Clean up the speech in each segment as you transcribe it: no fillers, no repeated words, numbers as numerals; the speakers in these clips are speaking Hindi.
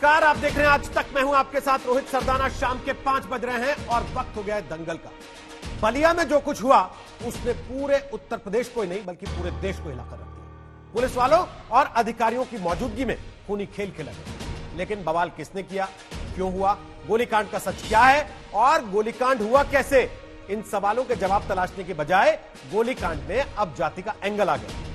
नमस्कार, आप देख रहे हैं आज तक। मैं हूं आपके साथ रोहित सरदाना। शाम के 5 बज रहे हैं और वक्त हो गया है दंगल का। बलिया में जो कुछ हुआ उसने पूरे उत्तर प्रदेश को ही नहीं बल्कि पूरे देश को हिलाकर रख दिया। पुलिस वालों और अधिकारियों की मौजूदगी में खूनी खेल खेला गया। लेकिन बवाल किसने किया, क्यों हुआ, गोलीकांड का सच क्या है और गोलीकांड हुआ कैसे, इन सवालों के जवाब तलाशने के बजाय गोलीकांड में अब जाति का एंगल आ गया।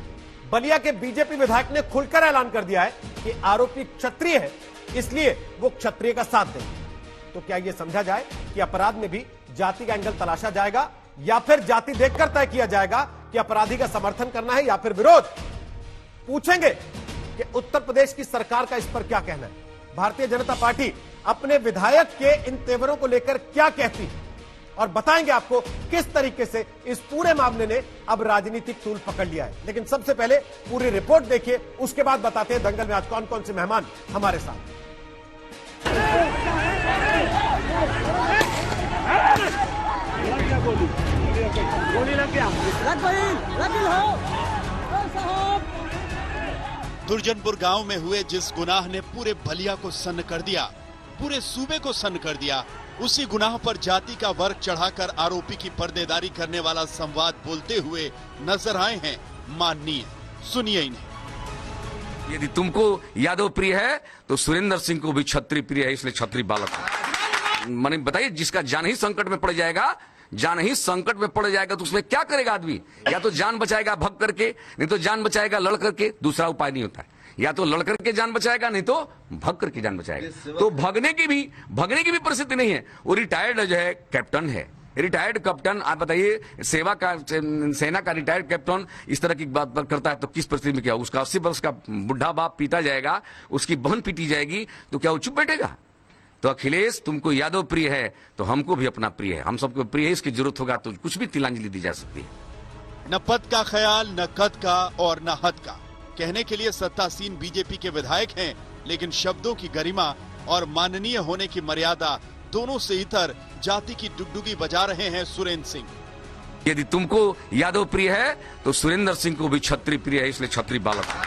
बलिया के बीजेपी विधायक ने खुलकर ऐलान कर दिया है कि आरोपी क्षत्रिय है, इसलिए वो क्षत्रिय का साथ देंगे। तो क्या यह समझा जाए कि अपराध में भी जाति का एंगल तलाशा जाएगा या फिर जाति देखकर तय किया जाएगा कि अपराधी का समर्थन करना है या फिर विरोध? पूछेंगे कि उत्तर प्रदेश की सरकार का इस पर क्या कहना है। भारतीय जनता पार्टी अपने विधायक के इन तेवरों को लेकर क्या कहती है और बताएंगे आपको किस तरीके से इस पूरे मामले ने अब राजनीतिक तूल पकड़ लिया है। लेकिन सबसे पहले पूरी रिपोर्ट देखिए, उसके बाद बताते हैं दंगल में आज कौन कौन से मेहमान हमारे साथ। दुर्जनपुर गांव में हुए जिस गुनाह ने पूरे बलिया को सन्न कर दिया, पूरे सूबे को सन्न कर दिया, उसी गुनाह पर जाति का वर्ग चढ़ाकर आरोपी की पर्देदारी करने वाला संवाद बोलते हुए नजर आए हैं माननीय। सुनिए इन्हें। यदि तुमको यादव प्रिय है तो सुरेंद्र सिंह को भी क्षत्रिय प्रिय है, इसलिए क्षत्रिय बालक है। मैंने बताइए, जिसका जान ही संकट में पड़ जाएगा, जान ही संकट में पड़ जाएगा तो उसमें क्या करेगा आदमी? या तो जान बचाएगा भग करके, नहीं तो जान बचाएगा लड़ करके। दूसरा उपाय नहीं होता है। या तो लड़ करके जान बचाएगा, नहीं तो भग करके जान बचाएगा। तो भगने की भी परिस्थिति नहीं है। वो रिटायर्ड जो है कैप्टन है, रिटायर्ड कैप्टन। आप बताइए, सेना का रिटायर्ड कैप्टन इस तरह की बात करता है तो किस परिस्थिति में क्या? उसका 80 वर्ष का बुढ़ा बाप पीटा जाएगा, उसकी बहन पीटी जाएगी, तो क्या वो चुप बैठेगा? तो अखिलेश, तुमको यादव प्रिय है तो हमको भी अपना प्रिय है, हम सबको प्रिय है। इसकी जरूरत होगा तो कुछ भी तिलांजलि दी जा सकती है। न पद का ख्याल, न कद का और न हद का। कहने के लिए सत्तासीन बीजेपी के विधायक हैं, लेकिन शब्दों की गरिमा और माननीय होने की मर्यादा दोनों से इतर जाति की डुगडुगी बजा रहे हैं सुरेंद्र सिंह। यदि तुमको यादव प्रिय है तो सुरेंद्र सिंह को भी क्षत्रिय प्रिय है, इसलिए क्षत्रिय बालक है।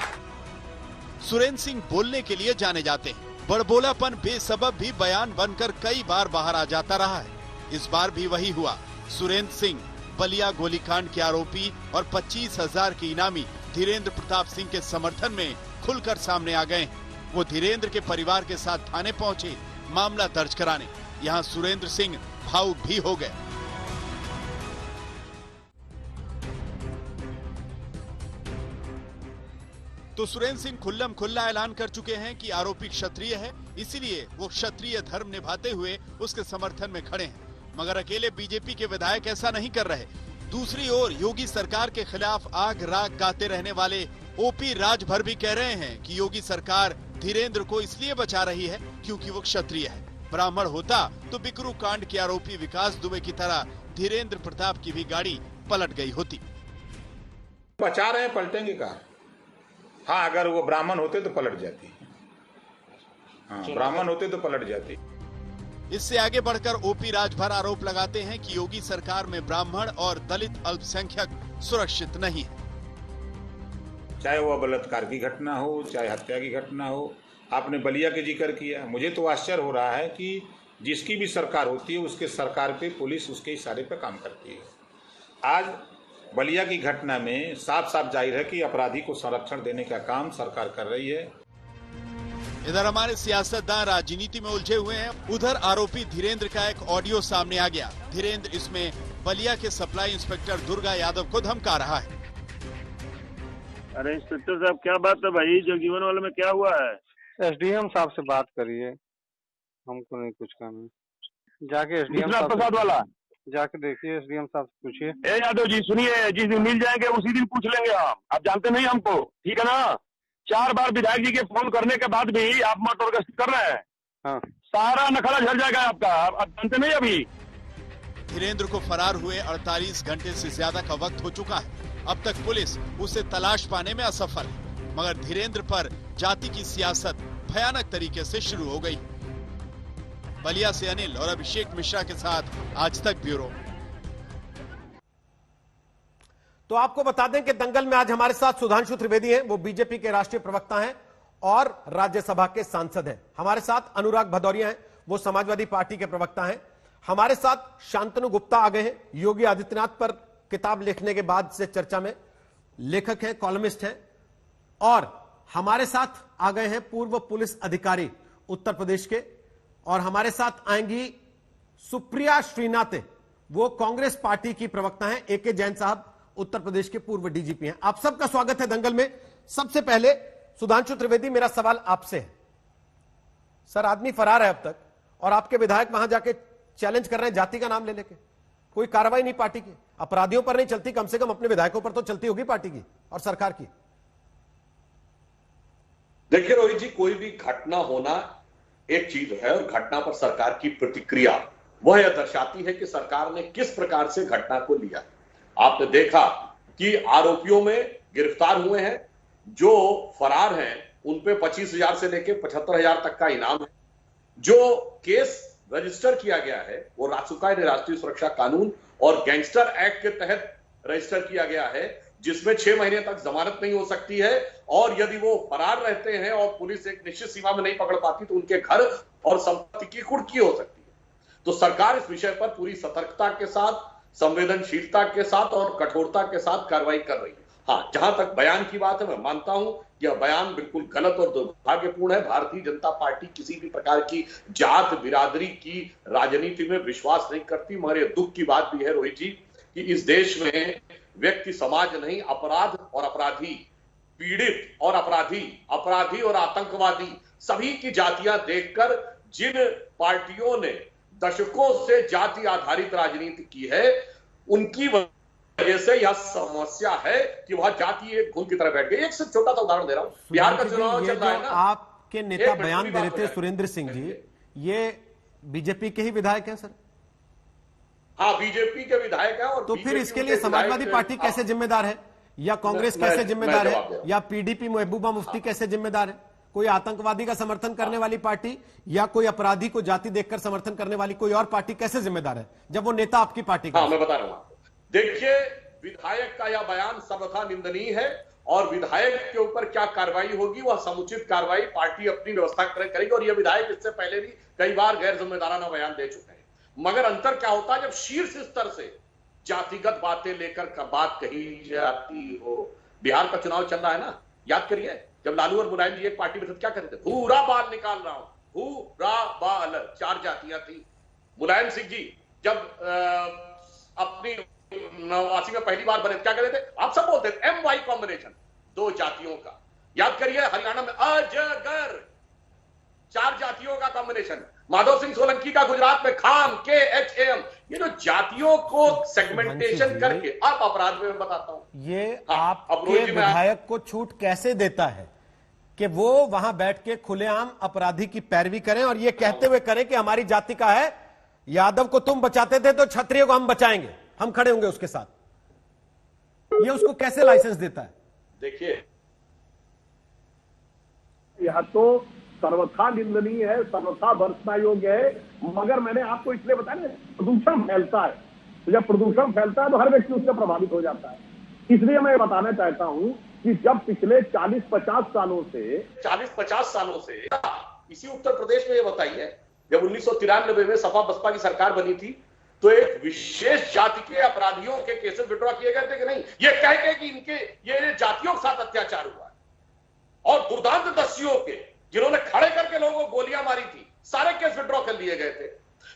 सुरेंद्र सिंह बोलने के लिए जाने जाते हैं। बड़बोलापन बेसबब भी बयान बनकर कई बार बाहर आ जाता रहा है। इस बार भी वही हुआ। सुरेंद्र सिंह बलिया गोलीकांड के आरोपी और 25,000 के इनामी धीरेन्द्र प्रताप सिंह के समर्थन में खुलकर सामने आ गए। वो धीरेन्द्र के परिवार के साथ थाने पहुंचे मामला दर्ज कराने। यहाँ सुरेंद्र सिंह भावुक भी हो गए। तो सुरेंद्र सिंह खुल्लम खुल्ला ऐलान कर चुके हैं कि आरोपी क्षत्रिय है, इसीलिए वो क्षत्रिय धर्म निभाते हुए उसके समर्थन में खड़े हैं। मगर अकेले बीजेपी के विधायक ऐसा नहीं कर रहे। दूसरी ओर योगी सरकार के खिलाफ आग राग गाते रहने वाले ओपी राजभर भी कह रहे हैं कि योगी सरकार धीरेन्द्र को इसलिए बचा रही है क्योंकि वो क्षत्रिय है। ब्राह्मण होता तो बिकरू कांड के आरोपी विकास दुबे की तरह धीरेन्द्र प्रताप की भी गाड़ी पलट गई होती। बचा रहे हैं, पलटेंगे कहाँ? हाँ, अगर वो ब्राह्मण होते तो पलट जाती। हाँ, ब्राह्मण होते तो पलट जाती। इससे आगे बढ़कर ओपी राजभर आरोप लगाते हैं कि योगी सरकार में ब्राह्मण और दलित अल्पसंख्यक सुरक्षित नहीं है। चाहे वो बलात्कार की घटना हो, चाहे हत्या की घटना हो। आपने बलिया के जिक्र किया, मुझे तो आश्चर्य हो रहा है कि जिसकी भी सरकार होती है उसके सरकार पे पुलिस उसके इशारे पे काम करती है। आज बलिया की घटना में साफ साफ जाहिर है कि अपराधी को संरक्षण देने का काम सरकार कर रही है। इधर हमारे सियासतदान राजनीति में उलझे हुए हैं। उधर आरोपी धीरेन्द्र का एक ऑडियो सामने आ गया। धीरेन्द्र इसमें बलिया के सप्लाई इंस्पेक्टर दुर्गा यादव को धमका रहा है। अरे इंस्पेक्टर साहब, क्या बात है भाई? जगजीवन वाले में क्या हुआ है? एसडीएम साहब से बात करिए, हमको नहीं कुछ काम है। जाके एसडीएम साहब प्रसाद वाला जाके देखिए, एसडीएम साहब से पूछिए। ए यादव जी सुनिए, जिस दिन मिल जाएंगे उसी दिन पूछ लेंगे हम। आप जानते नहीं हमको, ठीक है ना? 4 बार विधायक जी के फोन करने के बाद भी आप मर्डर गश्त कर रहे हैं। हाँ, सारा नखरा झड़ जाएगा आपका। आप जानते नहीं अभी। धीरेन्द्र को फरार हुए 48 घंटे से ज्यादा का वक्त हो चुका है। अब तक पुलिस उसे तलाश पाने में असफल है। मगर धीरेन्द्र पर जाति की सियासत भयानक तरीके से शुरू हो गई। बलिया से अनिल और अभिषेक मिश्रा के साथ आज तक ब्यूरो। तो आपको बता दें कि दंगल में आज हमारे साथ सुधांशु त्रिवेदी हैं, वो बीजेपी के राष्ट्रीय प्रवक्ता हैं और राज्यसभा के सांसद हैं। हमारे साथ अनुराग भदौरिया हैं, वो समाजवादी पार्टी के प्रवक्ता हैं। हमारे साथ शांतनु गुप्ता आ गए हैं, योगी आदित्यनाथ पर किताब लिखने के बाद से चर्चा में लेखक हैं, कॉलमिस्ट हैं। और हमारे साथ आ गए हैं पूर्व पुलिस अधिकारी उत्तर प्रदेश के, और हमारे साथ आएंगी सुप्रिया श्रीनाथ, वो कांग्रेस पार्टी की प्रवक्ता हैं। एके जैन साहब उत्तर प्रदेश के पूर्व डीजीपी हैं। आप सबका स्वागत है दंगल में। सबसे पहले सुधांशु त्रिवेदी, मेरा सवाल आपसे है। सर, आदमी फरार है अब तक, और आपके विधायक वहां जाके चैलेंज कर रहे हैं जाति का नाम ले लेके। कोई कार्रवाई नहीं पार्टी की, अपराधियों पर नहीं चलती, कम से कम अपने विधायकों पर तो चलती होगी पार्टी की और सरकार की। देखिए रोहित जी, कोई भी घटना होना एक चीज है, और घटना पर सरकार की प्रतिक्रिया वह यह दर्शाती है कि सरकार ने किस प्रकार से घटना को लिया। आपने देखा कि आरोपियों में गिरफ्तार हुए हैं, जो फरार हैं उन पे 25,000 से लेकर 75,000 तक का इनाम है। जो केस रजिस्टर किया गया है वो रासुका राष्ट्रीय सुरक्षा कानून और गैंगस्टर एक्ट के तहत रजिस्टर किया गया है, जिसमें 6 महीने तक जमानत नहीं हो सकती है, और यदि वो फरार रहते हैं और पुलिस एक निश्चित सीमा में नहीं पकड़ पाती तो उनके घर और संपत्ति की कुर्की हो सकती है। तो सरकार इस विषय पर पूरी सतर्कता के साथ, संवेदनशीलता के साथ और कठोरता के साथ कार्रवाई कर रही है। हाँ, जहां तक बयान की बात है, मैं मानता हूं यह बयान बिल्कुल गलत और दुर्भाग्यपूर्ण है। भारतीय जनता पार्टी किसी भी प्रकार की जात बिरादरी की राजनीति में विश्वास नहीं करती, मगर यह दुख की बात भी है रोहित जी कि इस देश में व्यक्ति समाज नहीं, अपराध और अपराधी, पीड़ित और अपराधी और आतंकवादी, सभी की जातियां देखकर जिन पार्टियों ने दशकों से जाति आधारित राजनीति की है, उनकी वजह से यह समस्या है कि वह जाति एक घुन की तरह बैठ गई। एक से छोटा सा उदाहरण दे रहा हूं, बिहार का चुनाव चल रहा है ना, आपके नेता बयान दे रहे थे सुरेंद्र सिंह जी, ये बीजेपी के ही विधायक हैं सर? हाँ, बीजेपी के विधायक हैं। और तो फिर इसके लिए समाजवादी पार्टी कैसे जिम्मेदार है, या कांग्रेस कैसे जिम्मेदार है, या पीडीपी महबूबा मुफ्ती कैसे जिम्मेदार है? कोई आतंकवादी का समर्थन करने वाली पार्टी या कोई अपराधी को जाति देखकर समर्थन करने वाली कोई और पार्टी कैसे जिम्मेदार है, जब वो नेता आपकी पार्टी का? हाँ, मैं बता रहा हूं। देखिए, विधायक का यह बयान सर्वथा निंदनीय है, और विधायक के ऊपर क्या कार्रवाई होगी वह समुचित कार्रवाई पार्टी अपनी व्यवस्था करेगी। और यह विधायक इससे पहले भी कई बार गैर जिम्मेदाराना बयान दे चुके हैं। मगर अंतर क्या होता है जब शीर्ष स्तर से जातिगत बातें लेकर बात कही जाती हो। बिहार का चुनाव चल रहा है ना, याद करिए जब लालू और मुलायम जी एक पार्टी में थे क्या कहते थे, पूरा बाल निकाल रहा हूं, पूरा बाल। 4 जातियां थी। मुलायम सिंह जी जब अपनी 89 में पहली बार बने क्या कहते थे, आप सब बोलते थे MY कॉम्बिनेशन, 2 जातियों का। याद करिए हरियाणा में अजगर, 4 जातियों का कॉम्बिनेशन। माधव सिंह सोलंकी का गुजरात में खाम, KHAM। ये जो जातियों को सेगमेंटेशन करके, आप अपराध में बताता हूं, ये आपके विधायक को छूट कैसे देता है कि वो वहां बैठ के खुलेआम अपराधी की पैरवी करें और ये कहते हुए करें कि hमारी जाति का है, यादव को तुम बचाते थे तो क्षत्रिय को हम बचाएंगे, हम खड़े होंगे उसके साथ? ये उसको कैसे लाइसेंस देता है? देखिए, यह तो सर्वथा निंदनीय है, सर्वथा भर्त्सना योग्य है। मगर मैंने आपको इसलिए बताया ना, प्रदूषण फैलता है, तो जब प्रदूषण फैलता है तो हर व्यक्ति उससे प्रभावित हो जाता है। इसलिए मैं बताना चाहता हूं कि जब पिछले 40-50 सालों से इसी उत्तर प्रदेश में ये बताइए, जब 1993 में सपा बसपा की सरकार बनी थी तो एक विशेष जाति के अपराधियों के केसेस विड्रॉ किए गए थे कि नहीं, ये कह के कि इनके ये जातियों के साथ अत्याचार हुआ है। और दुर्दांत दस्युओं के जिन्होंने खड़े करके लोगों को गोलियां मारी थी, सारे केस विड्रॉ कर लिए गए थे।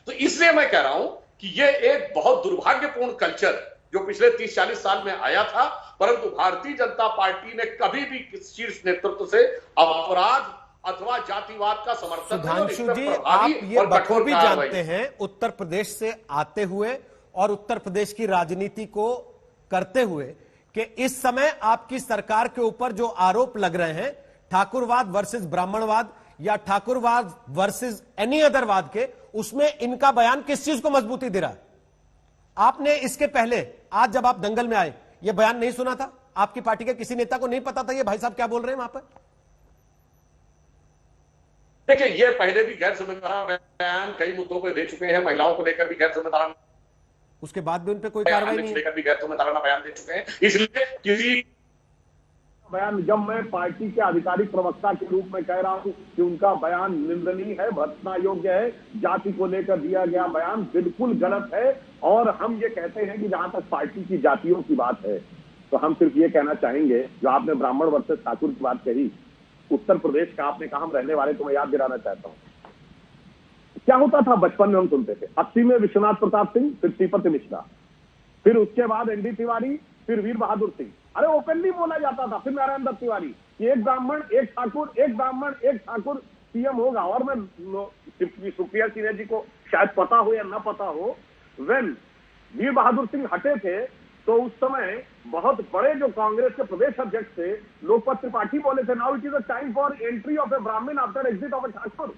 तो इसलिए मैं कह रहा हूं कि ये एक बहुत दुर्भाग्यपूर्ण कल्चर जो पिछले 30-40 साल में आया था, परंतु भारतीय जनता पार्टी ने कभी भी शीर्ष नेतृत्व से अपराध अथवा जातिवाद का समर्थन। सुधांशु जी, आप ये बखूबी जानते हैं उत्तर प्रदेश से आते हुए और उत्तर प्रदेश की राजनीति को करते हुए कि इस समय आपकी सरकार के ऊपर जो आरोप लग रहे हैं ठाकुरवाद वर्सेस ब्राह्मणवाद या ठाकुरवाद वर्सेस एनी अदर वाद के, उसमें इनका बयान किस चीज को मजबूती दे रहा है? आपने इसके पहले आज जब आप दंगल में आए यह बयान नहीं सुना था? आपकी पार्टी के किसी नेता को नहीं पता था ये भाई साहब क्या बोल रहे हैं वहां पर? देखिए, ये पहले भी गैर जिम्मेदाराना बयान कई मुद्दों पर दे चुके हैं, महिलाओं को लेकर भी गैर जिम्मेदाराना, उसके बाद भी उन पर कोई कार्रवाई नहीं लेकर भी गैर जिम्मेदाराना बयान दे चुके हैं। इसलिए किसी बयान, जब मैं पार्टी के आधिकारिक प्रवक्ता के रूप में कह रहा हूं कि उनका बयान निंदनीय है, भर्त्सना योग्य है, जाति को लेकर दिया गया बयान बिल्कुल गलत है। और हम ये कहते हैं कि जहां तक पार्टी की जातियों की बात है, तो हम सिर्फ ये कहना चाहेंगे, जो आपने ब्राह्मण वर्सेस ठाकुर की बात कही, उत्तर प्रदेश का आपने कहा हम रहने वाले, तो मैं याद दिलाना चाहता हूं क्या होता था बचपन में हम सुनते थे। 80 में विश्वनाथ प्रताप सिंह, फिर श्रीपति मिश्रा, फिर उसके बाद एनडी तिवारी, फिर वीर बहादुर सिंह। अरे ओपनली बोला जाता था, फिर नारायण दत्त तिवारी कि एक ब्राह्मण एक ठाकुर, एक ब्राह्मण एक ठाकुर सीएम होगा। और मैं सुप्रिया सिन्हा जी को शायद पता हो या ना पता हो, वेन वीर बहादुर सिंह हटे थे तो उस समय बहुत बड़े जो कांग्रेस के प्रदेश अध्यक्ष थे लोकपत त्रिपाठी बोले थे, now it is a time for entry of a Brahmin after exit of a Thakur.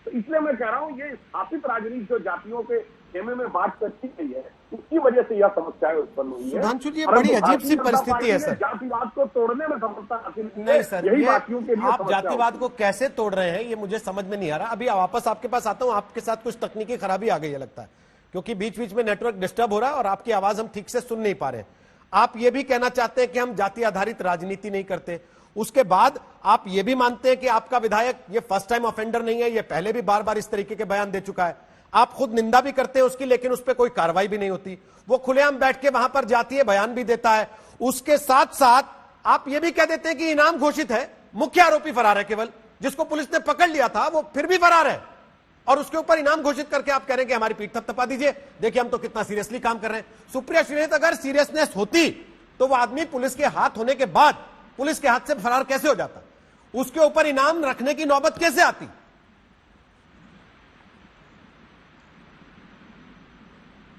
तो इसलिए मैं कह रहा हूं, ये स्थापित राजनीति जो जातियों के खेमे में बात करती गई है, उसकी वजह से यह समस्या उत्पन्न हुई है। सुधांशु जी, बड़ी अजीब सी परिस्थिति है सर। जातिवाद को तोड़ने में सफलता हासिल नहीं सर, यही ये बातियों के लिए आप जातिवाद को कैसे तोड़ रहे हैं ये मुझे समझ में नहीं आ रहा। अभी वापस आपके पास आता हूं, आपके साथ कुछ तकनीकी खराबी आ गई है लगता है, क्योंकि बीच बीच में नेटवर्क डिस्टर्ब हो रहा है और आपकी आवाज हम ठीक से सुन नहीं पा रहे हैं। आप ये भी कहना चाहते हैं कि हम जाति आधारित राजनीति नहीं करते, उसके बाद आप ये भी मानते हैं कि आपका विधायक ये फर्स्ट टाइम ऑफेंडर नहीं है, ये पहले भी बार बार इस तरीके के बयान दे चुका है। आप खुद निंदा भी करते हैं उसकी, लेकिन उस पर कोई कार्रवाई भी नहीं होती। वो खुलेआम बैठ के वहां पर जातीय बयान भी देता है। उसके साथ साथ आप ये भी कह देते हैं कि इनाम घोषित है, मुख्य आरोपी फरार है, केवल जिसको पुलिस ने पकड़ लिया था वो फिर भी फरार है, और उसके ऊपर इनाम घोषित करके आप कह रहे हैं कि हमारी पीठ थपथपा दीजिए, देखिए हम तो कितना सीरियसली काम कर रहे हैं। सुप्रिया श्रीनेत, अगर सीरियसनेस होती तो वो आदमी पुलिस के हाथ होने के बाद पुलिस के हाथ से फरार कैसे हो जाता, उसके ऊपर इनाम रखने की नौबत कैसे आती?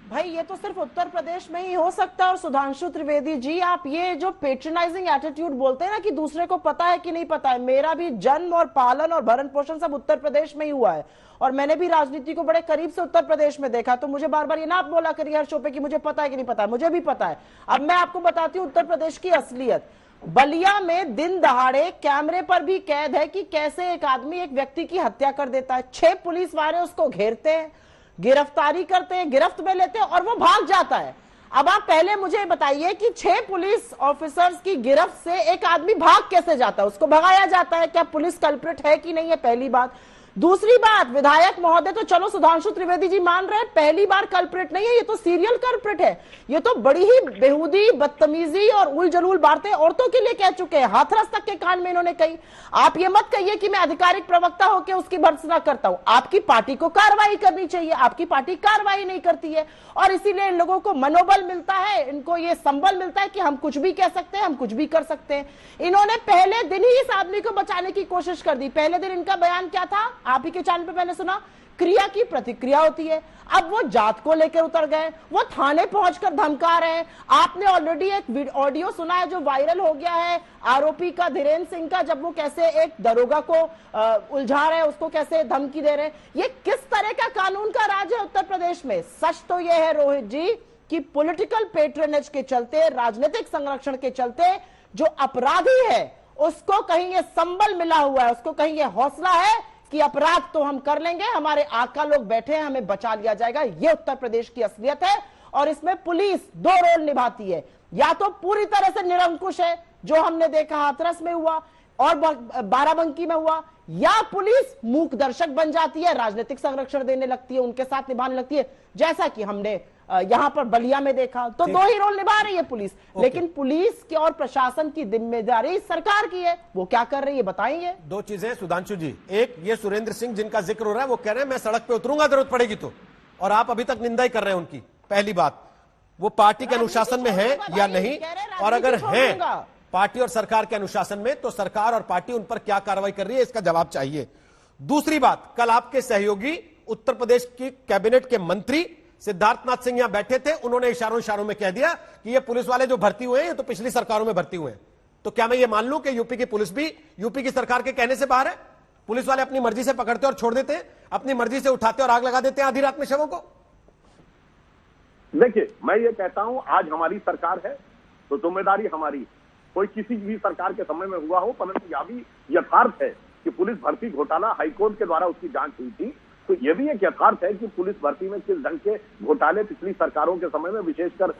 भाई ये तो सिर्फ उत्तर प्रदेश में ही हो सकता है। और सुधांशु त्रिवेदी जी, आप ये जो पेट्रनाइजिंग एटीट्यूड बोलते हैं ना कि दूसरे को पता है कि नहीं पता है, मेरा भी जन्म और पालन और भरण पोषण सब उत्तर प्रदेश में ही हुआ है, और मैंने भी राजनीति को बड़े करीब से उत्तर प्रदेश में देखा। तो मुझे बार बार ये ना आप बोला करिए हर शो पे कि मुझे पता है कि नहीं पता है, मुझे भी पता है। अब मैं आपको बताती हूँ उत्तर प्रदेश की असलियत। बलिया में दिन दहाड़े कैमरे पर भी कैद है कि कैसे एक आदमी एक व्यक्ति की हत्या कर देता है। 6 पुलिस वाले उसको घेरते हैं, गिरफ्तारी करते हैं, गिरफ्त में लेते हैं और वो भाग जाता है। अब आप पहले मुझे बताइए कि 6 पुलिस ऑफिसर्स की गिरफ्त से एक आदमी भाग कैसे जाता है, उसको भगाया जाता है, क्या पुलिस कल्प्रिट है कि नहीं है, पहली बात। दूसरी बात, विधायक महोदय तो चलो सुधांशु त्रिवेदी जी मान रहे हैं पहली बार कल्प्रिट नहीं है, ये तो सीरियल कल्प्रिट है। ये तो बड़ी ही बेहूदी, बदतमीजी और उल जलूल बातें औरतों के लिए कह चुके हैं, हाथरस तक के कांड में इन्होंने कही। आप ये मत कहिए कि मैं आधिकारिक प्रवक्ता होकर उसकी भर्त्सना करता हूं। आपकी पार्टी को कार्रवाई करनी चाहिए, आपकी पार्टी कार्रवाई नहीं करती है, और इसीलिए इन लोगों को मनोबल मिलता है, इनको ये संबल मिलता है कि हम कुछ भी कह सकते हैं, हम कुछ भी कर सकते हैं। इन्होंने पहले दिन ही इस आदमी को बचाने की कोशिश कर दी। पहले दिन इनका बयान क्या था, आप ही के चैनल पे मैंने सुना, क्रिया की प्रतिक्रिया होती है। अब वो जात को लेकर उतर गए, वो थाने पहुंचकर धमका रहे हैं। आपने ऑलरेडी एक ऑडियो सुना है जो वायरल हो गया है आरोपी का, धीरेन्द्र सिंह का, जब वो कैसे एक दरोगा को उलझा रहे हैं, उसको कैसे धमकी दे रहे हैं। ये किस तरह का कानून का राज है उत्तर प्रदेश में? सच तो ये है रोहित जी कि पॉलिटिकल पेट्रोनेज के चलते, राजनीतिक संरक्षण के चलते जो अपराधी है उसको कहीं ये संबल मिला हुआ है, उसको कहीं ये हौसला है कि अपराध तो हम कर लेंगे, हमारे आका लोग बैठे हैं, हमें बचा लिया जाएगा। ये उत्तर प्रदेश की असलियत है, और इसमें पुलिस 2 रोल निभाती है। या तो पूरी तरह से निरंकुश है, जो हमने देखा हाथरस में हुआ और बाराबंकी में हुआ, या पुलिस मूक दर्शक बन जाती है, राजनीतिक संरक्षण देने लगती है, उनके साथ निभाने लगती है, जैसा कि हमने यहां पर बलिया में देखा। तो 2 ही रोल निभा रही है पुलिस, लेकिन पुलिस की और प्रशासन की जिम्मेदारी सरकार की है। वो क्या कर रही है बताइए। 2 चीजें सुधांशु जी, एक ये सुरेंद्र सिंह जिनका जिक्र हो रहा है, वो कह रहे हैं मैं सड़क पे उतरूंगा जरूरत पड़ेगी तो, और आप अभी तक निंदा ही कर रहे हैं उनकी। पहली बात, वो पार्टी के अनुशासन में है या नहीं, और अगर है पार्टी और सरकार के अनुशासन में, तो सरकार और पार्टी उन पर क्या कार्रवाई कर रही है, इसका जवाब चाहिए। दूसरी बात, कल आपके सहयोगी उत्तर प्रदेश की कैबिनेट के मंत्री सिद्धार्थनाथ सिंह यहां बैठे थे, उन्होंने इशारों में कह दिया कि ये पुलिस वाले जो भर्ती हुए हैं ये तो पिछली सरकारों में भर्ती हुए हैं। तो क्या मैं ये मान लूं कि यूपी की पुलिस भी यूपी की सरकार के कहने से बाहर है? पुलिस वाले अपनी मर्जी से पकड़ते और छोड़ देते हैं, अपनी मर्जी से उठाते और आग लगा देते हैं आधी रात में शवों को। देखिए, मैं ये कहता हूं आज हमारी सरकार है तो जिम्मेदारी हमारी, कोई किसी भी सरकार के समय में हुआ हो, परंतु यह भी यथार्थ है कि पुलिस भर्ती घोटाला हाईकोर्ट के द्वारा उसकी जांच हुई थी। तो यह भी एक यथार्थ है कि पुलिस भर्ती में किस ढंग के घोटाले पिछली सरकारों के समय में, विशेषकर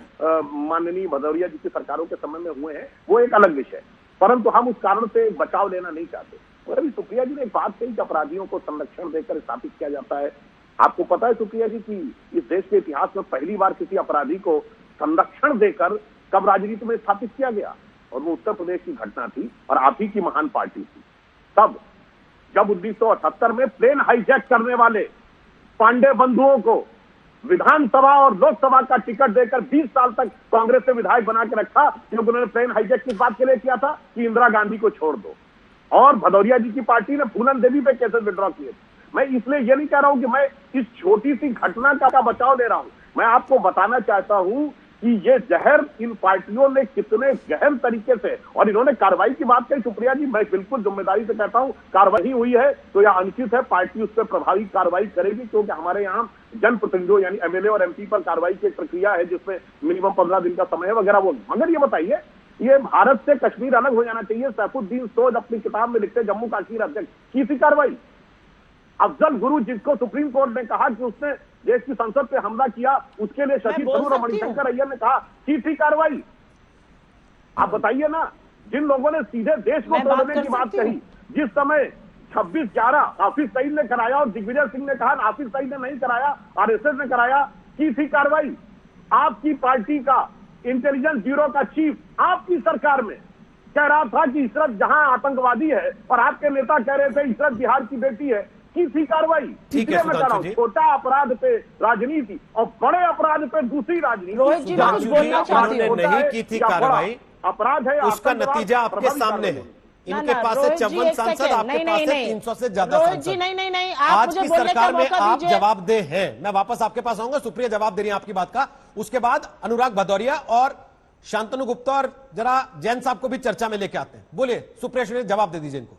माननीय भदौरिया जी की सरकारों के समय में हुए हैं, वो एक अलग विषय। परंतु हम उस कारण से बचाव लेना नहीं चाहते। और अभी सुप्रिया जी ने एक बात कही कि अपराधियों को संरक्षण देकर स्थापित किया जाता है। आपको पता है सुप्रिया जी कि इस देश के इतिहास में पहली बार किसी अपराधी को संरक्षण देकर कब राजनीति में स्थापित किया गया? और वो उत्तर प्रदेश की घटना थी और आप ही की महान पार्टी थी। तब जब 1978 में प्लेन हाईजैक करने वाले पांडे बंधुओं को विधानसभा और लोकसभा का टिकट देकर 20 साल तक कांग्रेस ने विधायक बना के रखा, क्योंकि उन्होंने प्लेन हाईजैक किस बात के लिए किया था कि इंदिरा गांधी को छोड़ दो। और भदौरिया जी की पार्टी ने फूलन देवी पे केसेस विड्रॉ किए। मैं इसलिए ये नहीं कह रहा हूं कि मैं इस छोटी सी घटना का बचाव ले रहा हूं, मैं आपको बताना चाहता हूं कि ये जहर इन पार्टियों ने कितने गहन तरीके से, और इन्होंने कार्रवाई की बात कही सुप्रिया जी, मैं बिल्कुल जिम्मेदारी से कहता हूं कार्रवाई हुई है तो यह अनुचित है, पार्टी उस पर प्रभावी कार्रवाई करेगी, क्योंकि हमारे यहाँ जनप्रतिनिधियों यानी एमएलए और एमपी पर कार्रवाई की एक प्रक्रिया है जिसमें मिनिमम 15 दिन का समय है वगैरह। वो मगर ये बताइए, ये भारत से कश्मीर अलग हो जाना चाहिए, सैफुद्दीन सोज अपनी किताब में लिखते जम्मू कश्मीर अध्यक्ष की थी कार्रवाई। अफजल गुरु जिसको सुप्रीम कोर्ट ने कहा कि उसने देश की संसद पे हमला किया, उसके लिए शशि थरूर और मणिशंकर अय्यर ने कहा की थी कार्रवाई। आप बताइए ना, जिन लोगों ने सीधे देश को तोड़ने की बात कही, जिस समय 26/11 हाफिज सईद ने कराया और दिग्विजय सिंह ने कहा हाफिज सईद ने नहीं कराया, आरएसएस ने कराया, की थी कार्रवाई। आपकी पार्टी का इंटेलिजेंस ब्यूरो का चीफ आपकी सरकार में कह रहा था कि इशरत जहां आतंकवादी है और आपके नेता कह रहे थे इशरत बिहार की बेटी है, की थी कार्रवाई। इसलिए मैं कह रहा हूं छोटा अपराध पे राजनीति और बड़े अपराध पे दूसरी राजनीति। रोहित जी कुछ बोलना चाहती हूं। नहीं की थी कार्रवाई, अपराध है, उसका नतीजा आपके सामने है। इनके पास है 54 सांसद, आपके पास है 300 से ज्यादा रोहित जी नहीं, आप आज मुझे की बोलने का सरकार में मौका आप दीजिए। जवाबदेह हैं। मैं वापस आपके पास आऊंगा, सुप्रिया जवाब दे रही है आपकी बात का, उसके बाद अनुराग भदौरिया और शांतनु गुप्ता और जरा जैन साहब को भी चर्चा में लेके आते हैं। बोलिए सुप्रिया श्री, जवाब दे दीजिए इनको।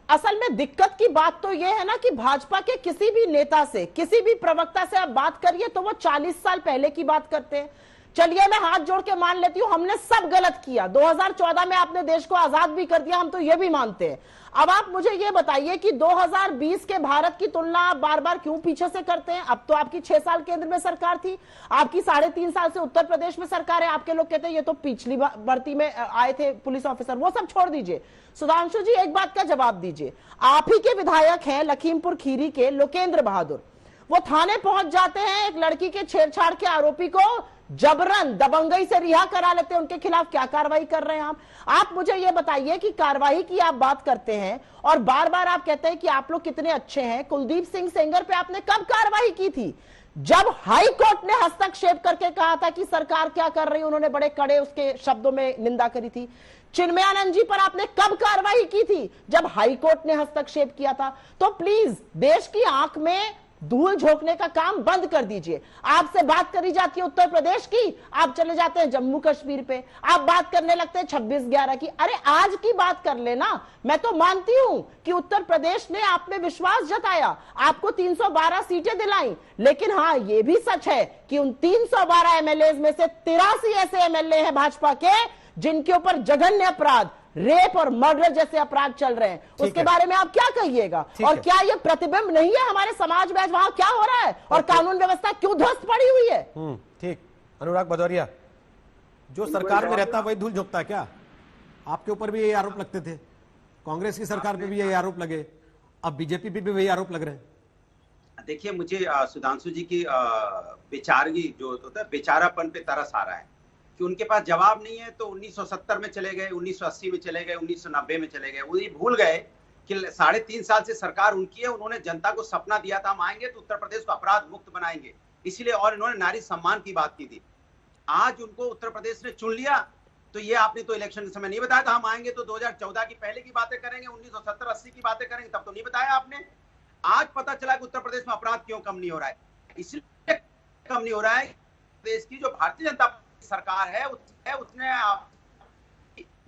असल में दिक्कत की बात तो यह है ना कि भाजपा के किसी भी नेता से, किसी भी प्रवक्ता से आप बात करिए तो वो 40 साल पहले की बात करते हैं। चलिए मैं हाथ जोड़ के मान लेती हूं हमने सब गलत किया, 2014 में आपने देश को आजाद भी कर दिया, हम तो ये भी मानते हैं। अब आप मुझे ये बताइए कि 2020 के भारत की तुलना आप बार बार क्यों पीछे से करते हैं? अब तो आपकी 6 साल केंद्र में सरकार थी, आपकी 3.5 साल से उत्तर प्रदेश में सरकार है। आपके लोग कहते हैं ये तो पिछली भर्ती में आए थे पुलिस ऑफिसर, वो सब छोड़ दीजिए। सुधांशु जी एक बात का जवाब दीजिए, आप ही के विधायक हैं लखीमपुर खीरी के लोकेंद्र बहादुर, वो थाने पहुंच जाते हैं, एक लड़की के छेड़छाड़ के आरोपी को जबरन दबंगई से रिहा करा लेते हैं, उनके खिलाफ क्या कार्रवाई कर रहे हैं आप मुझे ये बताइए कि कार्रवाई की आप बात करते हैं और बार बार आप कहते हैं कि आप लोग कितने अच्छे हैं। कुलदीप सिंह सेंगर पे आपने कब कार्रवाई की थी? जब हाई कोर्ट ने हस्तक्षेप करके कहा था कि सरकार क्या कर रही है, उन्होंने बड़े कड़े उसके शब्दों में निंदा करी थी। चिन्मयानंद जी पर आपने कब कार्रवाई की थी? जब हाई कोर्ट ने हस्तक्षेप किया था। तो प्लीज देश की आंख में धूल झोंकने का काम बंद कर दीजिए। आपसे बात करी जाती है उत्तर प्रदेश की, आप चले जाते हैं जम्मू कश्मीर पे, आप बात करने लगते हैं 26/11 की। अरे आज की बात कर लेना। मैं तो मानती हूं कि उत्तर प्रदेश ने आप में विश्वास जताया, आपको 312 सीटें दिलाई, लेकिन हां ये भी सच है कि उन 312 एमएलए में से 83 ऐसे एमएलए हैं भाजपा के जिनके ऊपर जघन्य अपराध, रेप और मर्डर जैसे अपराध चल रहे हैं। उसके बारे में आप क्या कहिएगा? और क्या ये प्रतिबिंब नहीं है हमारे समाज में वहां क्या हो रहा है और कानून व्यवस्था क्यों ध्वस्त पड़ी हुई है? ठीक। अनुराग भदौरिया, जो सरकार में रहता है वही धूल झोंकता है क्या? आपके ऊपर भी यही आरोप लगते थे, कांग्रेस की सरकार पे भी यही आरोप लगे, अब बीजेपी पे भी वही आरोप लग रहे हैं। देखिए मुझे सुधांशु जी की बेचारगी जो होता है, बेचारापन पे तरस आ रहा है कि उनके पास जवाब नहीं है। तो 1970 में चले गए, 1980 में चले गए, 1990 में चले गए। वो ये भूल गए कि 3.5 साल से सरकार उनकी है। उन्होंने जनता को सपना दिया था हम आएंगे तो उत्तर प्रदेश को अपराध मुक्त बनाएंगे, इसलिए, और इन्होंने नारी सम्मान की बात की थी। आज उनको उत्तर प्रदेश ने चुन लिया तो ये आपने तो इलेक्शन के समय नहीं बताया था हम आएंगे तो 2014 की पहले की बातें करेंगे, 1970-80 की बातें करेंगे, तब तो नहीं बताया आपने। आज पता चला कि उत्तर प्रदेश में अपराध क्यों कम नहीं हो रहा है। इसलिए कम नहीं हो रहा है, देश की जो भारतीय जनता सरकार है उसने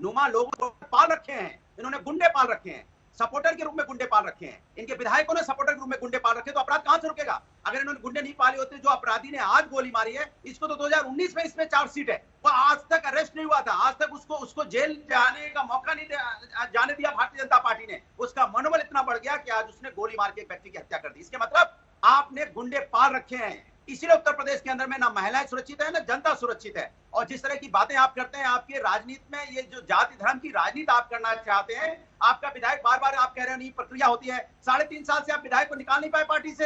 नुमा लोगों को पाल रखे हैं, इन्होंने गुंडे पाल रखे हैं, सपोर्टर के रूप में गुंडे पाल रखे हैं, इनके विधायकों ने सपोर्टर के रूप में गुंडे पाल रखे, तो अपराध कहां से रुकेगा? अगर इन्होंने गुंडे नहीं पाले होते, जो अपराधी ने आज गोली मारी है इसको तो 2019 में इसमें चार्जशीट है, वो आज तक अरेस्ट नहीं हुआ था, आज तक उसको जेल जाने का मौका नहीं जाने दिया भारतीय जनता पार्टी ने। उसका मनोबल इतना बढ़ गया कि आज उसने गोली मार के एक व्यक्ति की हत्या कर दी। इसके मतलब आपने गुंडे पाल रखे हैं, इसीलिए उत्तर प्रदेश के अंदर में ना महिलाएं सुरक्षित है ना जनता सुरक्षित है। और जिस तरह की बातें आप करते हैं, आपके राजनीति में ये जो जाति धर्म की राजनीति आप करना चाहते हैं, आपका विधायक बार बार आप कह रहे हैं नहीं प्रक्रिया होती है, 3.5 साल से आप विधायक को निकाल नहीं पाए पार्टी से।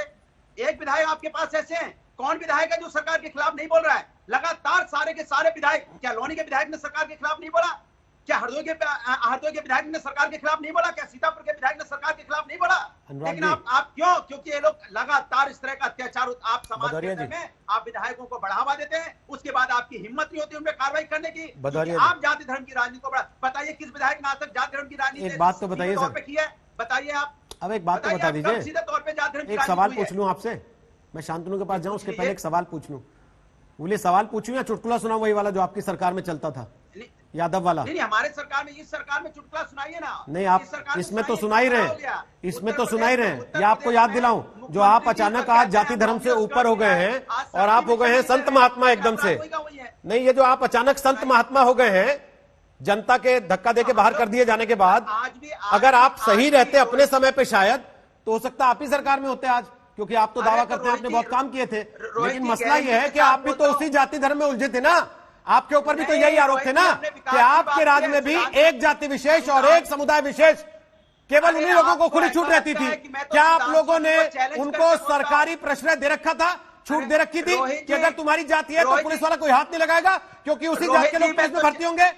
एक विधायक आपके पास ऐसे हैं, कौन विधायक है जो सरकार के खिलाफ नहीं बोल रहा है? लगातार सारे के सारे विधायक, क्या लोनी के विधायक ने सरकार के खिलाफ नहीं बोला? क्या हरदोई के विधायक ने सरकार के खिलाफ नहीं बोला? क्या सीतापुर के विधायक ने सरकार के खिलाफ नहीं बोला? लेकिन आप क्यों? क्योंकि ये लोग लगातार इस तरह का अत्याचार आप समाज के अंदर में आप विधायकों को बढ़ावा देते हैं, उसके बाद आपकी हिम्मत नहीं होती उनमें कार्रवाई करने की। आप जाति धर्म की राजनीति को बताइए, किस विधायक ने आज तक जाति धर्म की राजनीति एक बात तो बताइए तौर पे की है? बताइए आप। अब एक बात तो बता दीजिए, सीधे तौर पे जाति धर्म की एक सवाल पूछ लूं आपसे, मैं शांतनु के पास जाऊं उसके पहले एक सवाल पूछ लूं। बोले सवाल पूछूं या चुटकुला सुनाऊं वही वाला जो आपकी सरकार में चलता था, यादव वाला? नहीं, हमारे सरकार में, इस सरकार में चुटकुला सुनाइए ना। नहीं, आप इसमें तो सुना ही रहे, इसमें तो सुना ही रहे। ये आपको याद दिलाऊं, जो आप अचानक आज जाति धर्म से ऊपर हो गए हैं और आप हो गए हैं संत महात्मा एकदम से। नहीं, ये जो आप अचानक संत महात्मा हो गए हैं जनता के धक्का देके बाहर कर दिए जाने के बाद, अगर आप सही रहते अपने समय पे शायद, तो हो सकता आप ही सरकार में होते आज, क्योंकि आप तो दावा करते हैं आपने बहुत काम किए थे। लेकिन मसला यह है कि आप भी तो उसी जाति धर्म में उलझे थे ना, आपके ऊपर भी तो यही आरोप थे ना कि आपके राज्य में भी एक जाति विशेष और एक समुदाय विशेष, केवल उन्हीं लोगों को खुली छूट रहती थी। क्या आप लोगों ने उनको सरकारी प्रश्रय दे रखा था, छूट दे रखी थी कि अगर तुम्हारी जाति है तो पुलिस वाला कोई हाथ नहीं लगाएगा क्योंकि उसी जाति के लोग पुलिस में भर्ती होंगे?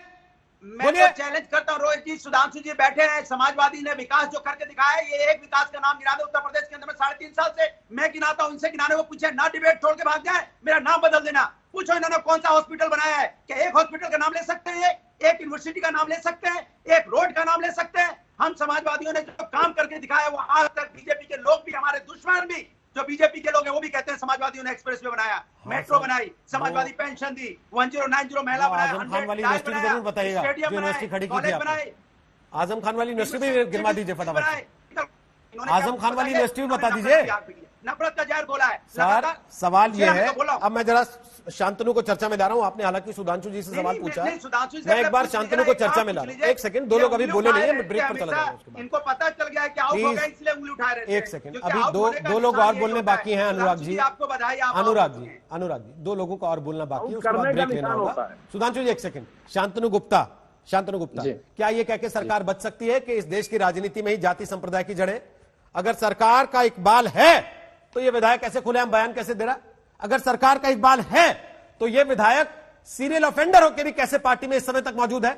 मैं तो चैलेंज करता हूँ रोहित जी, सुधांशु जी बैठे हैं, समाजवादी ने विकास जो करके दिखाया है, ये एक विकास का नाम गिना दे उत्तर प्रदेश के अंदर में 3.5 साल से मैं गिनाता हूँ, इनसे गिनाने को पूछे ना, डिबेट छोड़ के भाग जाए, मेरा नाम बदल देना। पूछो इन्होंने कौन सा हॉस्पिटल बनाया है? क्या एक हॉस्पिटल का नाम ले सकते हैं? एक यूनिवर्सिटी का नाम ले सकते हैं? एक रोड का नाम ले सकते हैं? हम समाजवादियों ने जो काम करके दिखाया वो आज तक बीजेपी के लोग भी, हमारे दुश्मन भी जो बीजेपी के लोग हैं वो भी कहते हैं समाजवादियों ने एक्सप्रेस वे बनाया, मेट्रो बनाई, समाजवादी पेंशन दी, 1090 महिला बनाया, आजम खान वाली यूनिवर्सिटी जरूर बताइएगा, जो यूनिवर्सिटी खड़ी की थी आपने। आजम खान वाली यूनिवर्सिटी भी गिरवा दीजिए फटाफट। आजम खान वाली यूनिवर्सिटी भी बता दीजिए। नफरत का जहर बोला है सर। सवाल ये है, अब मैं जरा शांतनु को चर्चा में ला रहा हूं। आपने हालांकि सुधांशु जी से सवाल पूछा है, मैं एक बार शांतनु को चर्चा में ला रहा हूं। एक सेकंड, दो लोग अभी बोले नहीं है, मैं ब्रेक पर चला जाऊंगा उसके बाद। इनको पता चल गया है कि आउट हो गए इसलिए उंगली उठा रहे थे। एक सेकंड, अभी दो लोग और बोलने बाकी हैं। अनुराग जी, आपको बधाई। अनुराग जी, दो लोगों को और बोलना बाकी है, उसके बाद ब्रेक लेना होगा। सुधांशु जी एक सेकंड, शांतनु गुप्ता, क्या ये कह के सरकार बच सकती है कि इस देश की राजनीति में ही जाति संप्रदाय की जड़ें? अगर सरकार का इकबाल है तो ये विधायक ऐसे खुलेआम बयान कैसे दे रहा? अगर सरकार का इकबाल है तो ये विधायक सीरियल ऑफेंडर होकर भी कैसे पार्टी में इस समय तक मौजूद है?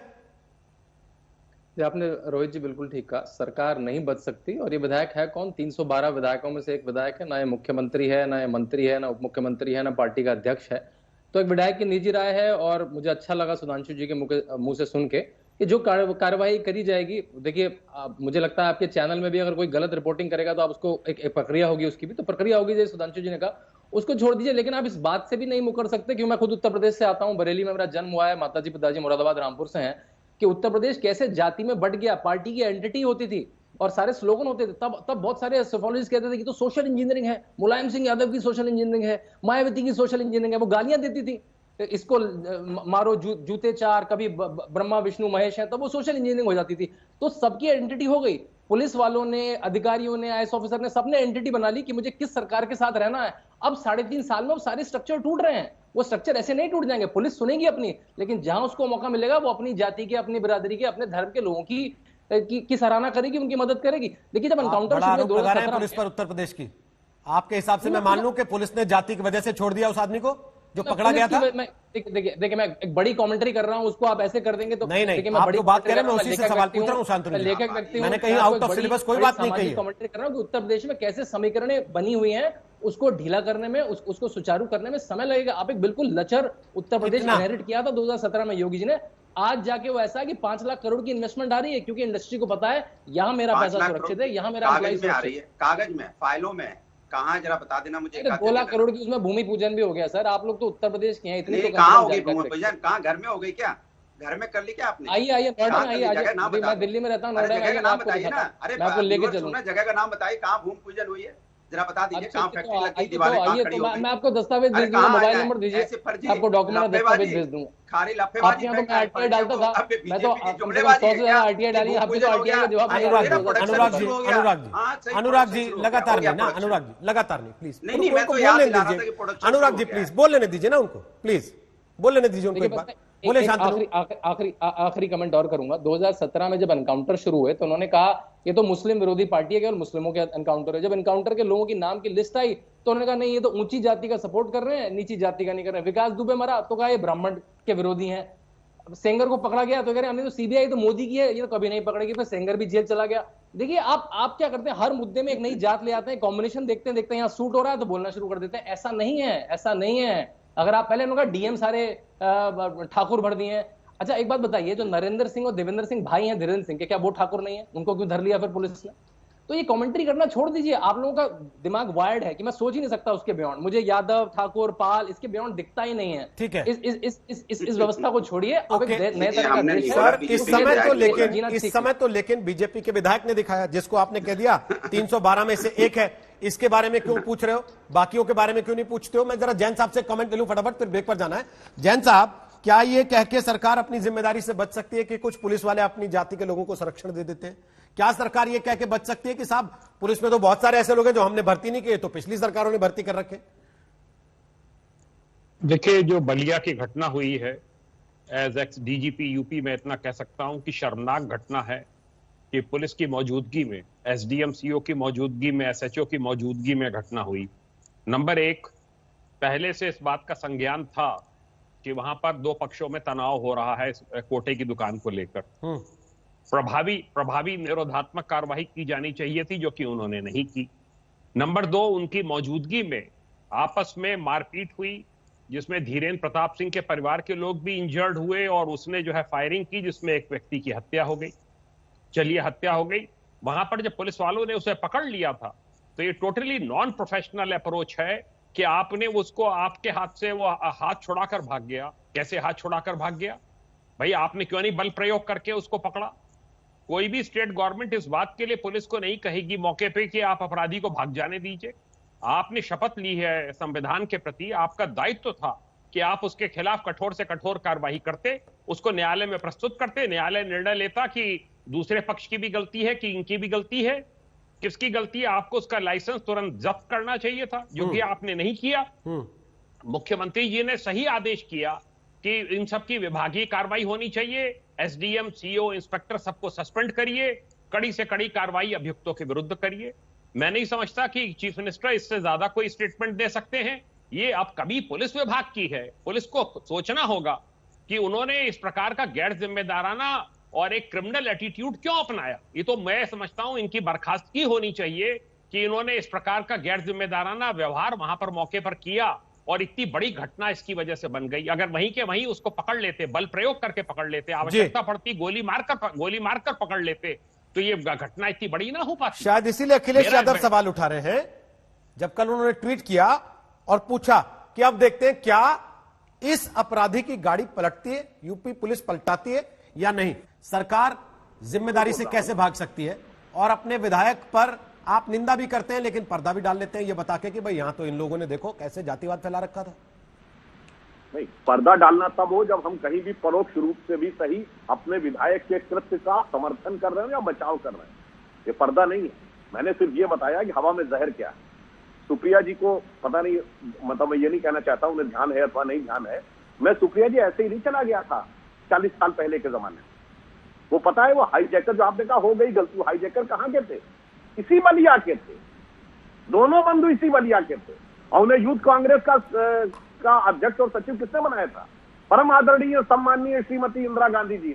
आपने रोहित जी बिल्कुल ठीक कहा, सरकार नहीं बच सकती। और ये विधायक है कौन? 312 विधायकों में से एक विधायक है, ना ये मुख्यमंत्री है, ना ये मंत्री है, ना उप मुख्यमंत्री है, ना पार्टी का अध्यक्ष है। तो एक विधायक की निजी राय है और मुझे अच्छा लगा सुधांशु जी के मुंह से सुन के कि जो कार्रवाई करी जाएगी। देखिए, मुझे लगता है आपके चैनल में भी अगर कोई गलत रिपोर्टिंग करेगा तो आप उसको एक प्रक्रिया होगी, उसकी भी तो प्रक्रिया होगी, जैसे सुधांशु जी ने कहा, उसको छोड़ दीजिए। लेकिन आप इस बात से भी नहीं मुकर सकते, क्योंकि मैं खुद उत्तर प्रदेश से आता हूं, बरेली में मेरा जन्म हुआ है, माताजी पिताजी मुरादाबाद रामपुर से हैं, कि उत्तर प्रदेश कैसे जाति में बट गया। पार्टी की एंटिटी होती थी और सारे स्लोगन होते थे, तब बहुत सारे सोफोलॉजिस्ट कहते थे कि तो सोशल इंजीनियरिंग है, मुलायम सिंह यादव की सोशल इंजीनियरिंग है, मायावती की सोशल इंजीनियरिंग है, वो गालियां देती थी, इसको मारो जूते चार, कभी ब्रह्मा विष्णु महेश है, तब वो सोशल इंजीनियरिंग हो जाती थी। तो सबकी आइडेंटिटी हो गई, पुलिस वालों ने, अधिकारियों ने, आईएएस ऑफिसर ने, सबने आइडेंटिटी बना ली कि मुझे किस सरकार के साथ रहना है। अब 3.5 साल में अब सारे स्ट्रक्चर टूट रहे हैं। वो स्ट्रक्चर ऐसे नहीं टूट जाएंगे, पुलिस सुनेगी अपनी, लेकिन जहां उसको मौका मिलेगा वो अपनी जाति के, अपनी बिरादरी के, अपने धर्म के लोगों की सराहना करेगी, उनकी मदद करेगी। देखिए, जब एनकाउंटर पुलिस पर उत्तर प्रदेश की, आपके हिसाब से मैं मान लूं कि पुलिस ने जाति की वजह से छोड़ दिया उस आदमी को जो पकड़ा गया था? देखिए, मैं एक बड़ी कमेंट्री कर रहा हूं, उसको आप ऐसे कर देंगे तो नहीं, आप जो बात करें मैं उसी से सवाल पूछ रहा हूं शांतनु जी। लेखक व्यक्ति हूं, मैंने कहीं आउट ऑफ सिलेबस कोई बात नहीं कही है। कमेंट्री कर रहा हूं कि उत्तर प्रदेश में कैसे समीकरणें बनी हुई हैं, उसको ढीला करने में, उसको सुचारू करने में समय लगेगा। आप एक बिल्कुल लचर उत्तर प्रदेश इनहेरिट किया था 2017 में योगी जी ने, आज जाके वो ऐसा है कि 5 लाख करोड़ की इन्वेस्टमेंट आ रही है, क्योंकि इंडस्ट्री को पता है यहाँ मेरा पैसा सुरक्षित है, यहाँ मेरा कागज में आ रही है, कागज में, फाइलों में कहाँ, जरा बता देना मुझे। 2 लाख करोड़ की उसमें भूमि पूजन भी हो गया सर। आप लोग तो उत्तर प्रदेश के हैं, इतनी तो कहाँ होगी भूमि पूजन? कहाँ, घर में हो गई क्या? घर में कर ली क्या आपने? आइए नोएडा में आइए, मैं दिल्ली में रहता हूँ, नोएडा में नाम बताइए ना। अरे मैं आपको लेके चलूंगा, जगह का नाम बताइए, कहाँ भूमि पूजन हुई है? जरा बता दीजिए कहाँ फैक्ट्री लग गई, तो दीवारें कहाँ आइए खड़ी तो हो गई? मैं आपको दस्तावेज भेज दूंगा, मोबाइल नंबर दीजिए, आपको डॉक्यूमेंट दस्तावेज भेज दूंगा। खाली आपके यहाँ तो मैं आरटीआई डालता था, मैं तो कम से कम 100 से ज्यादा आरटीआई डाली, आपके तो आरटीआई का जवाब नहीं आ रहा। अनुराग जी लगातार नहीं ना, अनुराग जी लगातार नहीं, प्लीज नहीं, मैं तो याद दिला रहा था कि प्रोडक्शन अनुराग जी प्लीज बोल लेने दीजिए ना उनको, प्लीज बोल लेने दीजिए उनको एक बार, बोले शांतनु। आखिरी कमेंट और करूंगा। 2017 में जब एनकाउंटर शुरू हुए तो उन्होंने कहा ये तो मुस्लिम विरोधी पार्टी है, केवल मुस्लिमों के एनकाउंटर है। जब एनकाउंटर के लोगों की नाम की लिस्ट आई तो उन्होंने कहा नहीं ये तो ऊंची जाति का सपोर्ट कर रहे हैं, नीची जाति का नहीं कर रहे हैं। विकास दुबे मरा तो कहा ये ब्राह्मण के विरोधी हैं। सेंगर को पकड़ा गया तो कह रहे हैं हमने तो सीबीआई तो मोदी की है, ये तो कभी नहीं पकड़ेगी, फिर सेंगर भी जेल चला गया। देखिए आप क्या करते हैं, हर मुद्दे में एक नई जात ले आते हैं, कॉम्बिनेशन देखते हैं यहाँ सूट हो रहा है तो बोलना शुरू कर देते हैं। ऐसा नहीं है, ऐसा नहीं है। अगर आप पहले उनका डीएम सारे ठाकुर भर दिए हैं। अच्छा एक बात बताइए, जो नरेंद्र सिंह और देवेंद्र सिंह भाई हैं धीरेन्द्र सिंह के, क्या वो ठाकुर नहीं है? उनको क्यों धर लिया फिर पुलिस ने? तो ये कमेंट्री करना छोड़ दीजिए। आप लोगों का दिमाग वायर्ड है कि मैं सोच ही नहीं सकता उसके बियॉन्ड। मुझे यादव, ठाकुर, पाल इसके बियॉन्ड दिखता ही नहीं है। ठीक है, इस व्यवस्था को छोड़िए। अब एक नए तरह का देश है। सर इस समय तो लेकिन बीजेपी के विधायक ने दिखाया, जिसको आपने कह दिया 312 में से एक है, इसके बारे में क्यों पूछ रहे हो, बाकियों के बारे में क्यों नहीं पूछते हो? मैं जरा जैन साहब से कमेंट ले लूं फटाफट, फिर ब्रेक पर जाना है। जैन साहब, क्या ये कह के सरकार अपनी जिम्मेदारी से बच सकती है कि कुछ पुलिस वाले अपनी जाति के लोगों को संरक्षण दे देते हैं? क्या सरकार ये कह के बच सकती है कि साहब पुलिस में तो बहुत सारे ऐसे लोग हैं जो हमने भर्ती नहीं किए, तो पिछली सरकारों ने भर्ती कर रखे? देखिए, जो बलिया की घटना हुई है, एज एक्स डीजीपी यूपी में इतना कह सकता हूं कि शर्मनाक घटना है कि पुलिस की मौजूदगी में, एसडीएम सीओ की मौजूदगी में, एसएचओ की मौजूदगी में घटना हुई। नंबर एक, पहले से इस बात का संज्ञान था कि वहां पर दो पक्षों में तनाव हो रहा है कोटे की दुकान को लेकर। प्रभावी निरोधात्मक कार्रवाई की जानी चाहिए थी, जो कि उन्होंने नहीं की। नंबर दो, उनकी मौजूदगी में आपस में मारपीट हुई, जिसमें धीरेन्द्र प्रताप सिंह के परिवार के लोग भी इंजर्ड हुए और उसने जो है फायरिंग की, जिसमें एक व्यक्ति की हत्या हो गई। चलिए हत्या हो गई, वहां पर जब पुलिस वालों ने उसे पकड़ लिया था तो ये टोटली नॉन प्रोफेशनल अप्रोच है कि आपने उसको, आपके हाथ से वो हाथ छुड़ाकर भाग गया। कैसे हाथ छुड़ाकर भाग गया भाई? आपने क्यों नहीं बल प्रयोग करके उसको पकड़ा? कोई भी स्टेट गवर्नमेंट इस बात के लिए पुलिस को नहीं कहेगी मौके पे कि आप अपराधी को भाग जाने दीजिए। आपने शपथ ली है संविधान के प्रति, आपका दायित्व था कि आप उसके खिलाफ कठोर से कठोर कार्रवाई करते, उसको न्यायालय में प्रस्तुत करते, न्यायालय निर्णय लेता कि दूसरे पक्ष की भी गलती है कि इनकी भी गलती है, किसकी गलती है। आपको उसका लाइसेंस तुरंत जब्त करना चाहिए था, जो कि आपने नहीं किया। मुख्यमंत्री जी ने सही आदेश किया कि इन सब की विभागीय कार्रवाई होनी चाहिए, एसडीएम, सीओ, इंस्पेक्टर सबको सस्पेंड करिए, कड़ी से कड़ी कार्रवाई अभियुक्तों के विरुद्ध करिए। मैं नहीं समझता कि चीफ मिनिस्टर इससे ज्यादा कोई स्टेटमेंट दे सकते हैं। ये अब कभी पुलिस विभाग की है, पुलिस को सोचना होगा कि उन्होंने इस प्रकार का गैर जिम्मेदाराना और एक क्रिमिनल एटीट्यूड क्यों अपनाया। ये तो मैं समझता हूं इनकी बर्खास्तगी होनी चाहिए कि इन्होंने इस प्रकार का गैर जिम्मेदाराना व्यवहार वहां पर मौके पर किया और इतनी बड़ी घटना इसकी वजह से बन गई। अगर वहीं के वहीं उसको पकड़ लेते, बल प्रयोग करके पकड़ लेते, आवश्यकता पड़ती गोली मारकर पकड़ लेते, तो ये घटना इतनी बड़ी ना हो पाती। शायद इसीलिए अखिलेश यादव सवाल उठा रहे हैं, जब कल उन्होंने ट्वीट किया और पूछा कि अब देखते हैं क्या इस अपराधी की गाड़ी पलटती है, यूपी पुलिस पलटाती है या नहीं, सरकार जिम्मेदारी से कैसे भाग सकती है। और अपने विधायक पर आप निंदा भी करते हैं लेकिन पर्दा भी डाल लेते हैं, ये बता के कि भाई यहां तो इन लोगों ने देखो कैसे जातिवाद फैला रखा था। नहीं, पर्दा डालना तब हो जब हम कहीं भी परोक्ष रूप से भी सही अपने विधायक के कृत्य का समर्थन कर रहे हैं या बचाव कर रहे हैं, ये पर्दा नहीं है। मैंने सिर्फ ये बताया कि हवा में जहर क्या है। सुप्रिया जी को पता नहीं, मतलब मैं ये नहीं कहना चाहता उन्हें ध्यान है अथवा नहीं ध्यान है, मैं सुप्रिया जी ऐसे ही नहीं चला गया था 40 साल पहले के जमाने में। वो पता है वो हाईजैकर जो आपने कहा हो गई गलती, हाईजैकर कहां के थे? इसी बलिया के थे, दोनों बंधु इसी बलिया के थे। और उन्हें यूथ कांग्रेस का अध्यक्ष और सचिव किसने बनाया था? परम आदरणीय सम्माननीय श्रीमती इंदिरा गांधी जी,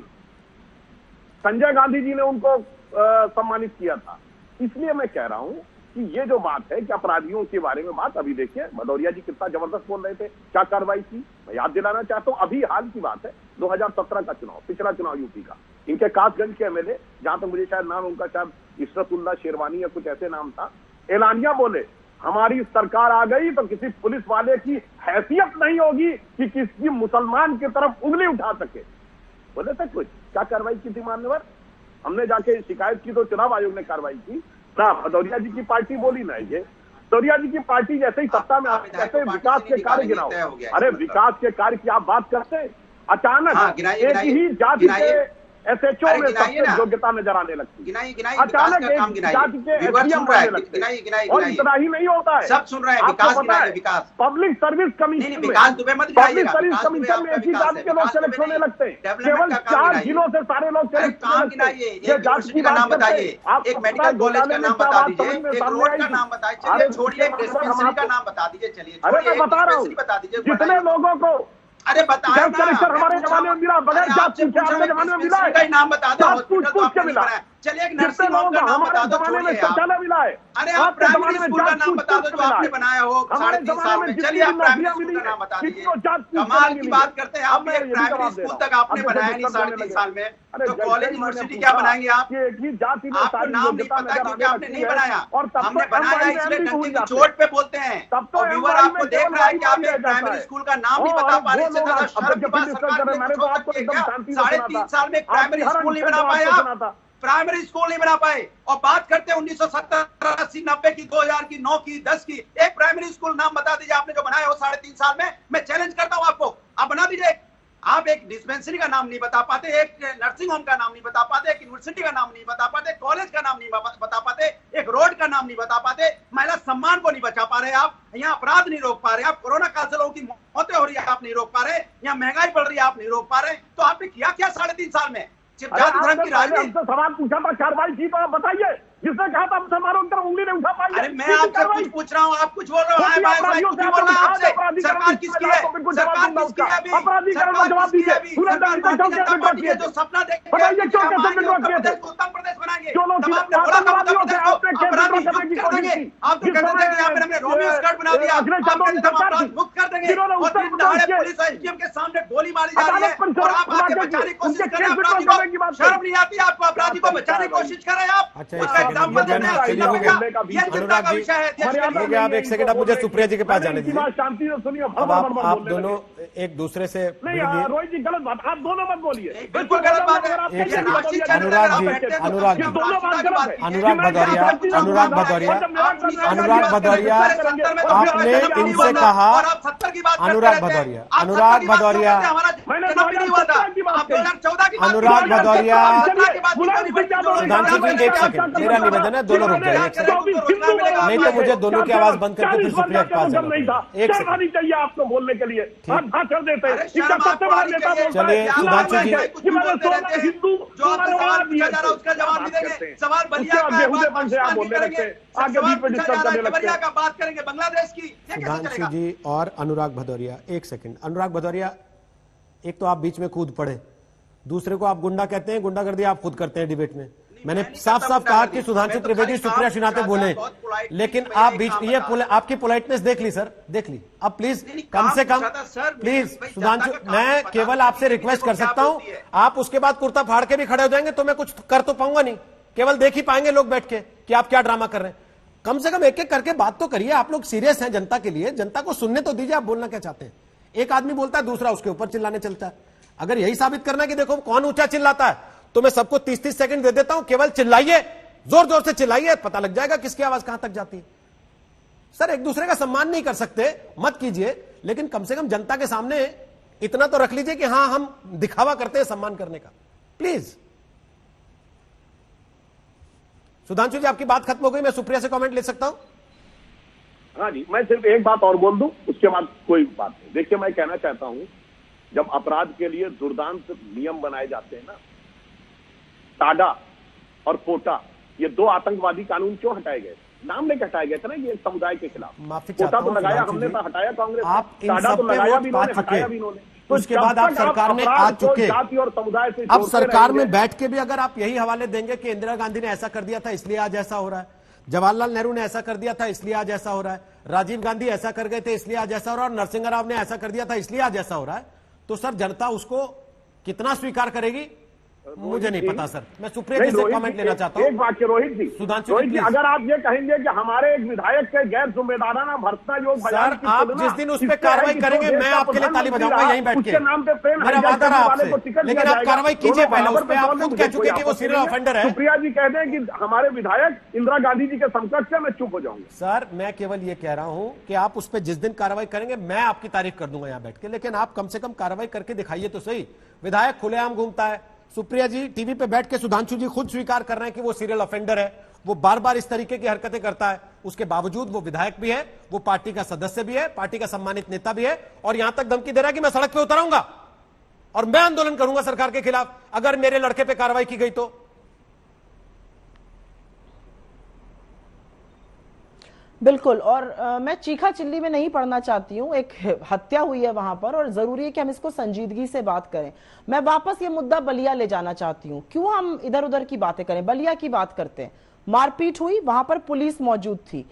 संजय गांधी जी ने उनको सम्मानित किया था। इसलिए मैं कह रहा हूं कि ये जो बात है कि अपराधियों के बारे में बात, अभी देखिए भदौरिया जी कितना जबरदस्त बोल रहे थे, क्या कार्रवाई की। मैं याद दिलाना चाहता हूं, अभी हाल की बात है 2017 का चुनाव, पिछला चुनाव यूपी का, इनके कासगंज के एमएलए, जहां तक मुझे शायद नाम उनका शायद इशरतुल्ला शेरवानी या कुछ ऐसे नाम था, एलानिया बोले हमारी सरकार आ गई तो किसी पुलिस वाले की हैसियत नहीं होगी कि किसी मुसलमान की तरफ उंगली उठा सके। बोले थे कुछ, क्या कार्रवाई की थी मान्यवर? हमने जाके शिकायत की तो चुनाव आयोग ने कार्रवाई की ना, भदौरिया जी की पार्टी बोली ना ये। सोनिया जी की पार्टी जैसे ही सत्ता में आती है विकास के कार्य गिनाओ। अरे विकास के कार्य की आप बात करते हैं, अचानक एक ही जाति के एसएचओ में सबसे योग्यता नजर आने लगती है। अचानक एक जाति के एसडीएम बनने लगते हैं। और इतना ही नहीं होता है, सब सुन रहे हैं, आपको विकास पता है विकास पब्लिक सर्विस कमीशन में विकास दुबे मत पब्लिक सर्विस कमीशन में एक ही जाति के लोग सेलेक्ट होने लगते हैं। केवल 4 जिलों से सारे लोग सेलेक्ट होने लगते हैं। ये जाति की बात करते हैं आप, एक मेडिकल कॉलेज का नाम बता दीजिए, एक रोड का नाम बताइए, चलिए छोड़िए, एक डिस्पेंसरी का नाम बता दीजिए, चलिए अरे मैं बता रहा हूँ बता दीजिए जितने लोगों को अरे बताया ना, कलेक्टर हमारे जमाने में मिला, बगैर जात पूछे आपके जमाने में मिला है, का नाम बता दो, पूछ के मिला। चलिए एक नर्सिंग होम का नाम बता दो, जमाने में शौचालय मिला है। अरे आप प्राइमरी स्कूल का नाम बता दो जो आपने बनाया हो 3.5 साल में। चलिए आप प्राइमरी स्कूल का नाम बता दीजिए। कमाल की बात करते हैं आप, एक प्राइमरी स्कूल तक आपने बनाया नहीं 3.5 साल में, तो कॉलेज यूनिवर्सिटी क्या बनाएंगे आप? आपको नाम नहीं पता क्योंकि आपने नहीं बनाया, हमने बनाया इसलिए डंडे की चोट पे बोलते हैं। तो व्यूअर आपको देख रहा है कि आप एक प्राइमरी स्कूल का नाम नहीं बता पा रहे, इससे ज्यादा शर्म की बात सरकार ने 3.5 साल में एक प्राइमरी स्कूल नहीं बना पाए आप, प्राइमरी स्कूल नहीं बना पाए। और बात करते हैं 1970, 80, 90 की, 2000 की, 9 की, 10 की, एक प्राइमरी स्कूल नाम बता दीजिए आपने जो बनाया हो 3.5 साल में। मैं चैलेंज करता हूं आपको, आप बना दीजिए। आप एक डिस्पेंसरी का नाम नहीं बता पाते, एक नर्सिंग होम का नाम नहीं बता पाते, एक यूनिवर्सिटी का नाम नहीं बता पाते, कॉलेज का नाम नहीं बता पाते, एक रोड का नाम नहीं बता पाते, महिला सम्मान को नहीं बचा पा रहे आप, यहाँ अपराध नहीं रोक पा रहे आप, कोरोना काल से लोगों की मौतें हो रही है आप नहीं रोक पा रहे, यहाँ महंगाई बढ़ रही है आप नहीं रोक पा रहे। तो आपने किया क्या 3.5 साल में? सिर्फ जाति धर्म की राजनीति। सवाल पूछा था, कार्रवाई की तो आप बताइए। जिसने कहा था मुसलमानों की तरफ उंगली नहीं उठा पाई। अरे मैं आपसे कुछ पूछ रहा हूँ, आप कुछ बोल रहे हो, कुछ बोल रहा हूँ आपसे। सरकार किसकी है? सरकार किसकी है अभी? अपराधीकरण का जवाब दीजिए। जो सपना देखेंगे उत्तर प्रदेश बनाएंगे, तब आपने बोला था उत्तर प्रदेश को अपराधी मुक्त कर देंगे। आप तो कहते थे कि यहाँ पे हमने रोमियो स्कर्ट बना दिया, अपराध मुक्त कर देंगे। और दिन दहाड़े पुलिस एसडीएम के सामने गोली मारी जा रही है और आप आके बचाने की कोशिश कर रहे हैं अपराधी को। शर्म नहीं आती आपको? अपराधी को बचाने की कोशिश कर रहे हैं आप। अनुराग जी, आप एक सेकंड, आप मुझे सुप्रिया जी के पास जाने दीजिए। शांति से सुनिए। अब आप दोनों एक दूसरे से रोहित जी गलत बात, आप दोनों मत बोलिए। बिल्कुल गलत बात है। अनुराग भदौरिया, आपने इनसे कहा, अनुराग भदौरिया, सुधांशु जी एक सेकंड, मेरा निवेदन है दोनों रुक जाइए एक सेकंड, नहीं तो मुझे दोनों की आवाज बंद करके फिर सुप्रिया के पास जाना है। एक सेकंड चाहिए आपको बोलने के लिए, आप भाषण देते हैं। चलिए सुधांशु जी, हिंदू उसका जवाब नहीं देंगे। सवाल बलिया का बात करेंगे, बांग्लादेश की। सुधांशु जी और अनुराग भदौरिया, एक सेकंड। अनुराग भदौरिया, एक तो आप बीच में कूद पड़े, दूसरे को आप गुंडा कहते हैं, गुंडागर्दी आप खुद करते हैं डिबेट में। मैंने साफ साफ कहा कि सुधांशु त्रिवेदी सुप्रिया शिनाते बोले, लेकिन आप बीच ये आपकी पोलाइटनेस देख ली सर, देख ली। अब प्लीज कम से कम प्लीज सुधांशु, मैं केवल आपसे रिक्वेस्ट कर सकता हूं, आप उसके बाद कुर्ता फाड़ के भी खड़े हो जाएंगे तो मैं कुछ कर तो पाऊंगा नहीं, केवल देख ही पाएंगे लोग बैठ के कि आप क्या ड्रामा कर रहे हैं। कम से कम एक एक करके बात तो करिए, आप लोग सीरियस हैं जनता के लिए, जनता को सुनने तो दीजिए आप बोलना क्या चाहते हैं। एक आदमी बोलता है, दूसरा उसके ऊपर चिल्लाने चलता है। अगर यही साबित करना कि देखो कौन ऊंचा चिल्लाता है, तो मैं सबको 30-30 सेकंड दे देता हूं, केवल चिल्लाइए, जोर जोर से चिल्लाइए, पता लग जाएगा किसकी आवाज कहां तक जाती है। सर एक दूसरे का सम्मान नहीं कर सकते, मत कीजिए, लेकिन कम से कम जनता के सामने इतना तो रख लीजिए कि हां हम दिखावा करते हैं सम्मान करने का, प्लीज। सुधांशु जी आपकी बात खत्म हो गई, मैं सुप्रिया से कमेंट ले सकता हूं? हाँ जी, मैं सिर्फ एक बात और बोल दूं, उसके बाद कोई बात नहीं। देखिए मैं कहना चाहता हूं, जब अपराध के लिए दुर्दांत नियम बनाए जाते हैं ना, टाडा और कोटा, ये 2 आतंकवादी कानून क्यों हटाए गए? नाम लेकर हटाए गए थे ना, ये समुदाय के खिलाफ। कोटा तो लगाया हमने, तो हटाया कांग्रेस, टाडा तो लगाया भी इन्होंने, हटाया भी इन्होंने। तो उसके बाद आप सरकार में आ चुके, जाति और समुदाय से अब सरकार में बैठ के भी अगर आप यही हवाले देंगे कि इंदिरा गांधी ने ऐसा कर दिया था इसलिए आज ऐसा हो रहा है, जवाहरलाल नेहरू ने ऐसा कर दिया था इसलिए आज ऐसा हो रहा है, राजीव गांधी ऐसा कर गए थे इसलिए आज ऐसा हो रहा है, और नरसिंह राव ने ऐसा कर दिया था इसलिए आज ऐसा हो रहा है, तो सर जनता उसको कितना स्वीकार करेगी? मुझे नहीं पता सर, मैं सुप्रिया जी से कमेंट लेना चाहता हूँ। एक वाक्य रोहित जी, रोहित जी, अगर आप ये कहेंगे कि हमारे एक विधायक के गैर जिम्मेदाराना भर्सना योग बयान सर, आप जिस दिन उस पर कार्रवाई करेंगे मैं आपके लिए ताली बजाऊंगा यहीं बैठ के, नाम पे प्रेम मेरा वादा रहा आपसे, लेकिन आप कार्रवाई कीजिए पहले उस पर। आप खुद कह चुके कि वो सीरियल ऑफेंडर है। सुप्रिया जी कहते हैं कि हमारे विधायक इंदिरा गांधी जी के समकक्ष है, मैं चुप हो जाऊंगा। सर, मैं केवल ये कह रहा हूं कि आप उस पर जिस दिन कार्रवाई करेंगे मैं आपकी तारीफ कर दूंगा यहां बैठ के, लेकिन आप कम से कम कार्रवाई करके दिखाइए तो सही। विधायक खुलेआम घूमता है, सुप्रिया जी टीवी पे बैठ के सुधांशु जी खुद स्वीकार कर रहे हैं कि वो सीरियल ऑफेंडर है, वो बार बार इस तरीके की हरकतें करता है, उसके बावजूद वो विधायक भी है, वो पार्टी का सदस्य भी है, पार्टी का सम्मानित नेता भी है, और यहां तक धमकी दे रहा है कि मैं सड़क पे उतरूंगा और मैं आंदोलन करूंगा सरकार के खिलाफ अगर मेरे लड़के पे कार्रवाई की गई तो। बिल्कुल, और मैं चीखा चिल्ली में नहीं पड़ना चाहती हूँ, एक हत्या हुई है वहां पर और जरूरी है कि हम इसको संजीदगी से बात करें। मैं वापस ये मुद्दा बलिया ले जाना चाहती हूँ। क्यों हम इधर उधर की बातें करें, बलिया की बात करते हैं। मारपीट हुई, वहां पर पुलिस मौजूद थी,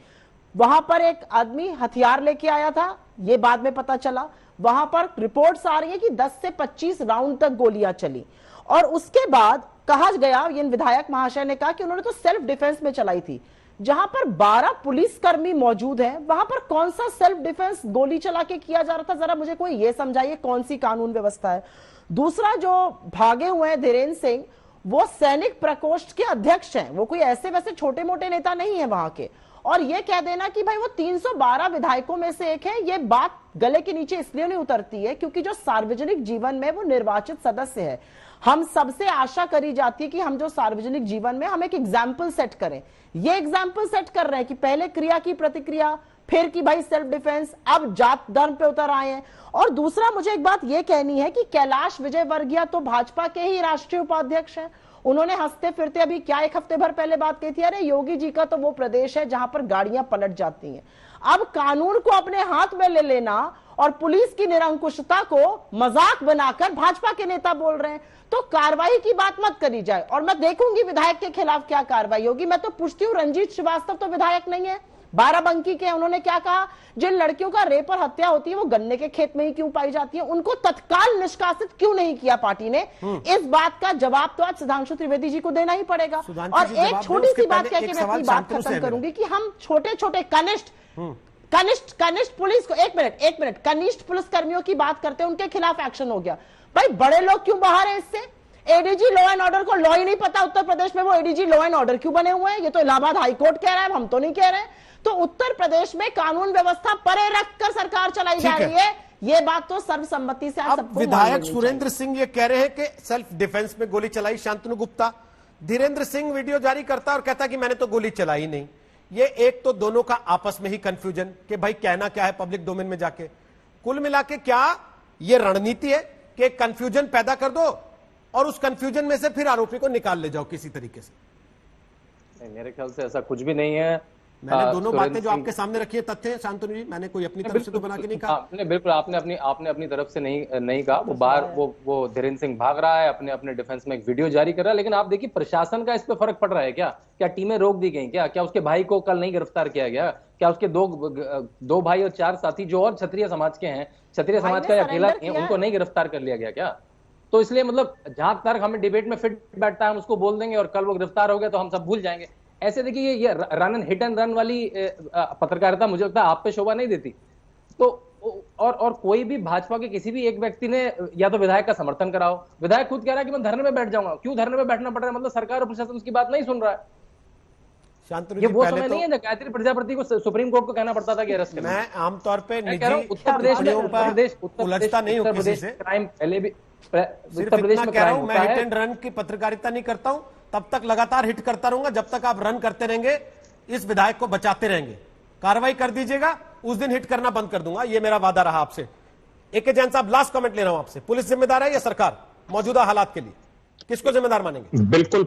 वहां पर एक आदमी हथियार लेके आया था, ये बाद में पता चला। वहां पर रिपोर्ट्स आ रही है कि 10 से 25 राउंड तक गोलियां चली, और उसके बाद कहा गया, ये विधायक महाशय ने कहा कि उन्होंने तो सेल्फ डिफेंस में चलाई थी। जहां पर 12 पुलिसकर्मी मौजूद हैं, वहां पर कौन सा सेल्फ डिफेंस गोली चला के किया जा रहा था, जरा मुझे कोई ये समझाइए कौन सी कानून व्यवस्था है। दूसरा, जो भागे हुए हैं धीरेन्द्र सिंह, वो सैनिक प्रकोष्ठ के अध्यक्ष हैं, वो कोई ऐसे वैसे छोटे मोटे नेता नहीं है वहां के। और ये कह देना कि भाई वो 312 विधायकों में से एक है, ये बात गले के नीचे इसलिए नहीं उतरती है क्योंकि जो सार्वजनिक जीवन में वो निर्वाचित सदस्य है। हम सबसे आशा करी जाती है कि हम जो सार्वजनिक जीवन में हम एक एग्जाम्पल सेट करें। ये एग्जाम्पल सेट कर रहे हैं कि पहले क्रिया की प्रतिक्रिया, फिर की भाई सेल्फ डिफेंस, अब जात धर्म पे उतर आए हैं। और दूसरा, मुझे एक बात ये कहनी है कि कैलाश विजयवर्गीय तो भाजपा के ही राष्ट्रीय उपाध्यक्ष हैं। उन्होंने हंसते फिरते अभी क्या एक हफ्ते भर पहले बात कही थी, अरे योगी जी का तो वो प्रदेश है जहां पर गाड़ियां पलट जाती हैं। अब कानून को अपने हाथ में ले लेना और पुलिस की निरंकुशता को मजाक बनाकर भाजपा के नेता बोल रहे हैं, तो कार्रवाई की बात मत करी जाए। और मैं देखूंगी विधायक के खिलाफ क्या कार्रवाई होगी। मैं तो पूछती हूँ, रंजीत श्रीवास्तव तो विधायक नहीं है, बाराबंकी के, उन्होंने क्या कहा, जिन लड़कियों का रेप और हत्या होती है वो गन्ने के खेत में ही क्यों पाई जाती है, उनको तत्काल निष्कासित क्यों नहीं किया पार्टी ने? इस बात का जवाब तो आज सुधांशु त्रिवेदी जी को देना ही पड़ेगा। और एक छोटी सी बात कह के मैं अपनी बात खत्म करूंगी कि हम छोटे छोटे कनिष्ठ पुलिस को, एक मिनट, कनिष्ठ पुलिस कर्मियों की बात करते हैं, उनके खिलाफ एक्शन हो गया। भाई बड़े लोग क्यों बाहर है इससे? एडीजी लॉ एंड ऑर्डर को लॉ ही नहीं पता उत्तर प्रदेश में, वो एडीजी लॉ एंड ऑर्डर क्यों बने हुए हैं? ये तो इलाहाबाद हाईकोर्ट कह रहा है, हम तो नहीं कह रहे हैं। तो उत्तर प्रदेश में कानून व्यवस्था परे रखकर सरकार चलाई जा रही है, ये बात तो सर्वसम्मति से अब विधायक सुरेंद्र सिंह ये कह रहे हैं कि सेल्फ डिफेंस में गोली चलाई शांतनु गुप्ता। धीरेन्द्र सिंह वीडियो जारी करता और कहता कि मैंने तो गोली चलाई नहीं। ये एक तो दोनों का आपस में ही कंफ्यूजन कि भाई कहना क्या है पब्लिक डोमेन में जाके। कुल मिला के क्या ये रणनीति है कि कंफ्यूजन पैदा कर दो और उस कंफ्यूजन में से फिर आरोपी को निकाल ले जाओ किसी तरीके से? नहीं, मेरे ख्याल से ऐसा कुछ भी नहीं है। मैंने दोनों बातें जो आपके सामने रखी है तथ्य है शांतनु जी, मैंने कोई अपनी तरफ से तो बना के नहीं कहा। आपने बिल्कुल आपने अपनी तरफ से नहीं कहा। वो बाहर वो धीरेन्द्र सिंह भाग रहा है, अपने डिफेंस में एक वीडियो जारी कर रहा है। लेकिन आप देखिए, प्रशासन का इस पे फर्क पड़ रहा है क्या टीमें रोक दी गई? क्या उसके भाई को कल नहीं गिरफ्तार किया गया? क्या उसके दो भाई और 4 साथी जो और क्षत्रिय समाज के हैं, क्षत्रिय समाज का अकेला नहीं है, उनको नहीं गिरफ्तार कर लिया गया क्या? तो इसलिए मतलब जहां तक हमें डिबेट में फिट बैठता है हम उसको बोल देंगे और कल वो गिरफ्तार हो गए तो हम सब भूल जाएंगे। ऐसे देखिए, ये हिट एंड रन वाली पत्रकारिता मुझे लगता है आप पे शोभा नहीं देती। तो और कोई भी भाजपा के किसी भी एक व्यक्ति ने या तो विधायक का समर्थन कराओ, विधायक खुद कह रहा है कि मैं धरने में बैठ जाऊंगा। क्यों धरने में बैठना पड़ रहा है? मतलब सरकार और प्रशासन उसकी बात नहीं सुन रहा है। ये वो समय नहीं है जब गायत्री प्रजापति को सुप्रीम कोर्ट को कहना पड़ता था कि अरेस्ट करें। मैं आमतौर पे उत्तर प्रदेश में क्राइम पहले भी उत्तर प्रदेश में क्राइम होता है। मैं हिट एंड रन की पत्रकारिता नहीं करता हूं, तब तक लगातार हिट करता रहूंगा जब तक आप रन करते रहेंगे, इस विधायक को बचाते रहेंगे। कार्रवाई कर दीजिएगा, उस दिन हिट करना बंद कर दूंगा, ये मेरा वादा रहा आपसे। AK जैन साहब, लास्ट कमेंट ले रहा हूं आपसे, पुलिस जिम्मेदार है या सरकार मौजूदा हालात के लिए? किसको जिम्मेदार मानेंगे? बिल्कुल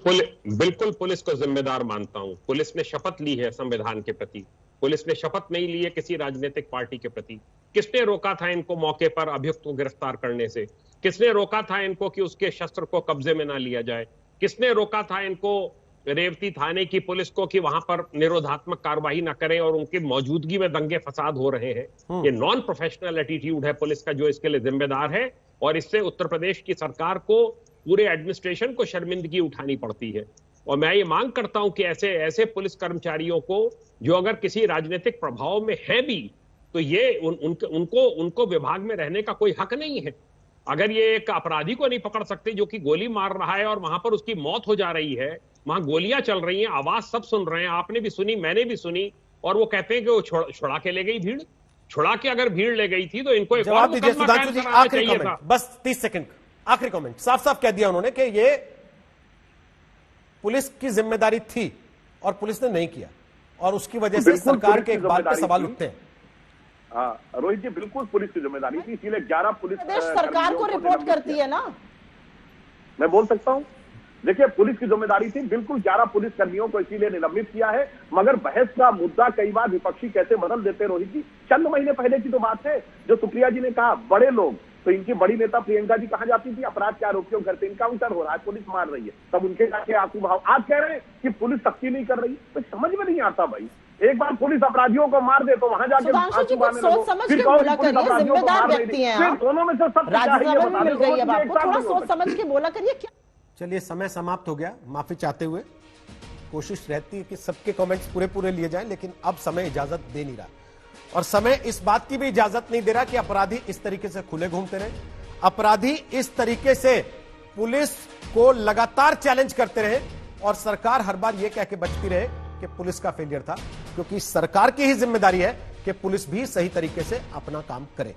पुलिस को जिम्मेदार मानता हूं। पुलिस ने शपथ ली है संविधान के प्रति, पुलिस ने शपथ नहीं ली है किसी राजनीतिक पार्टी के प्रति। किसने रोका था इनको मौके पर अभियुक्त को गिरफ्तार करने से? किसने रोका था इनको कि उसके शस्त्र को कब्जे में ना लिया जाए? किसने रोका था इनको, रेवती थाने की पुलिस को, कि वहां पर निरोधात्मक कार्रवाई ना करें और उनकी मौजूदगी में दंगे फसाद हो रहे हैं? ये नॉन प्रोफेशनल एटीट्यूड है पुलिस का जो इसके लिए जिम्मेदार है, और इससे उत्तर प्रदेश की सरकार को पूरे एडमिनिस्ट्रेशन को शर्मिंदगी उठानी पड़ती है। और मैं ये मांग करता हूं कि ऐसे ऐसे पुलिस कर्मचारियों को जो अगर किसी राजनीतिक प्रभाव में है भी, तो ये उनको विभाग में रहने का कोई हक नहीं है। अगर ये एक अपराधी को नहीं पकड़ सकते जो कि गोली मार रहा है और वहां पर उसकी मौत हो जा रही है, वहां गोलियां चल रही हैं, आवाज सब सुन रहे हैं, आपने भी सुनी, मैंने भी सुनी, और वो कहते हैं कि वो छुड़ा के ले गई भीड़। छुड़ा के अगर भीड़ ले गई थी तो इनको एक और जवाब दीजिए मुकदमा सुधांशु जी, कायम कराना आखिरी चाहिए कमेंट, था। बस 30 सेकंड आखिरी कमेंट। साफ साफ कह दिया उन्होंने कि ये पुलिस की जिम्मेदारी थी और पुलिस ने नहीं किया, और उसकी वजह से बिल्कुल सरकार पुलिस के की इकबाल पे जिम्मेदारी सवाल थी। उठते हैं। हाँ रोहित जी, बिल्कुल पुलिस की जिम्मेदारी थी, इसीलिए 11 पुलिस प्रदेश सरकार को रिपोर्ट करती है ना। मैं बोल सकता हूं, देखिए पुलिस की जिम्मेदारी थी, बिल्कुल 11 पुलिस कर्मियों को इसीलिए निलंबित किया है। मगर बहस का मुद्दा कई बार विपक्षी कैसे बदल देते रोहित जी। चंद महीने पहले की तो बात है, जो सुप्रिया जी ने कहा बड़े लोग, तो इनकी बड़ी नेता प्रियंका जी कहां जाती थी, अपराध के आरोपियों घर पे इनकाउंटर हो रहा है, पुलिस मार रही है, तब उनके जाके आंसू भाव। आज कह रहे हैं कि पुलिस सख्ती नहीं कर रही, तो समझ में नहीं आता भाई। एक बार पुलिस अपराधियों को मार दे तो वहां जाके सुधांशु जी आंसू कुछ बहाने सोच लगो, समझ फिर के कहो कि बोला पुलिस करिए, अपराधियों को जिम्मेदार मार नहीं व्यक्ति हैं रही। आप। फिर दोनों में से सत्य क्या है ये राज्यसभा में बता मिल दो, गई है दोनों आपको, एक साथ थोड़ा नहीं हो सोच सकते। समझ के बोला करिए। क्या चलिए समय समाप्त हो गया, माफी चाहते हुए। कोशिश रहती है कि सबके कमेंट्स पूरे लिए जाएं, लेकिन अब समय इजाजत दे नहीं रहा, और समय इस बात की भी इजाजत नहीं दे रहा कि अपराधी इस तरीके से खुले घूमते रहे, अपराधी इस तरीके से पुलिस को लगातार चैलेंज करते रहे, और सरकार हर बार यह कह के बचती रहे कि पुलिस का फेलियर था, क्योंकि सरकार की ही जिम्मेदारी है कि पुलिस भी सही तरीके से अपना काम करे।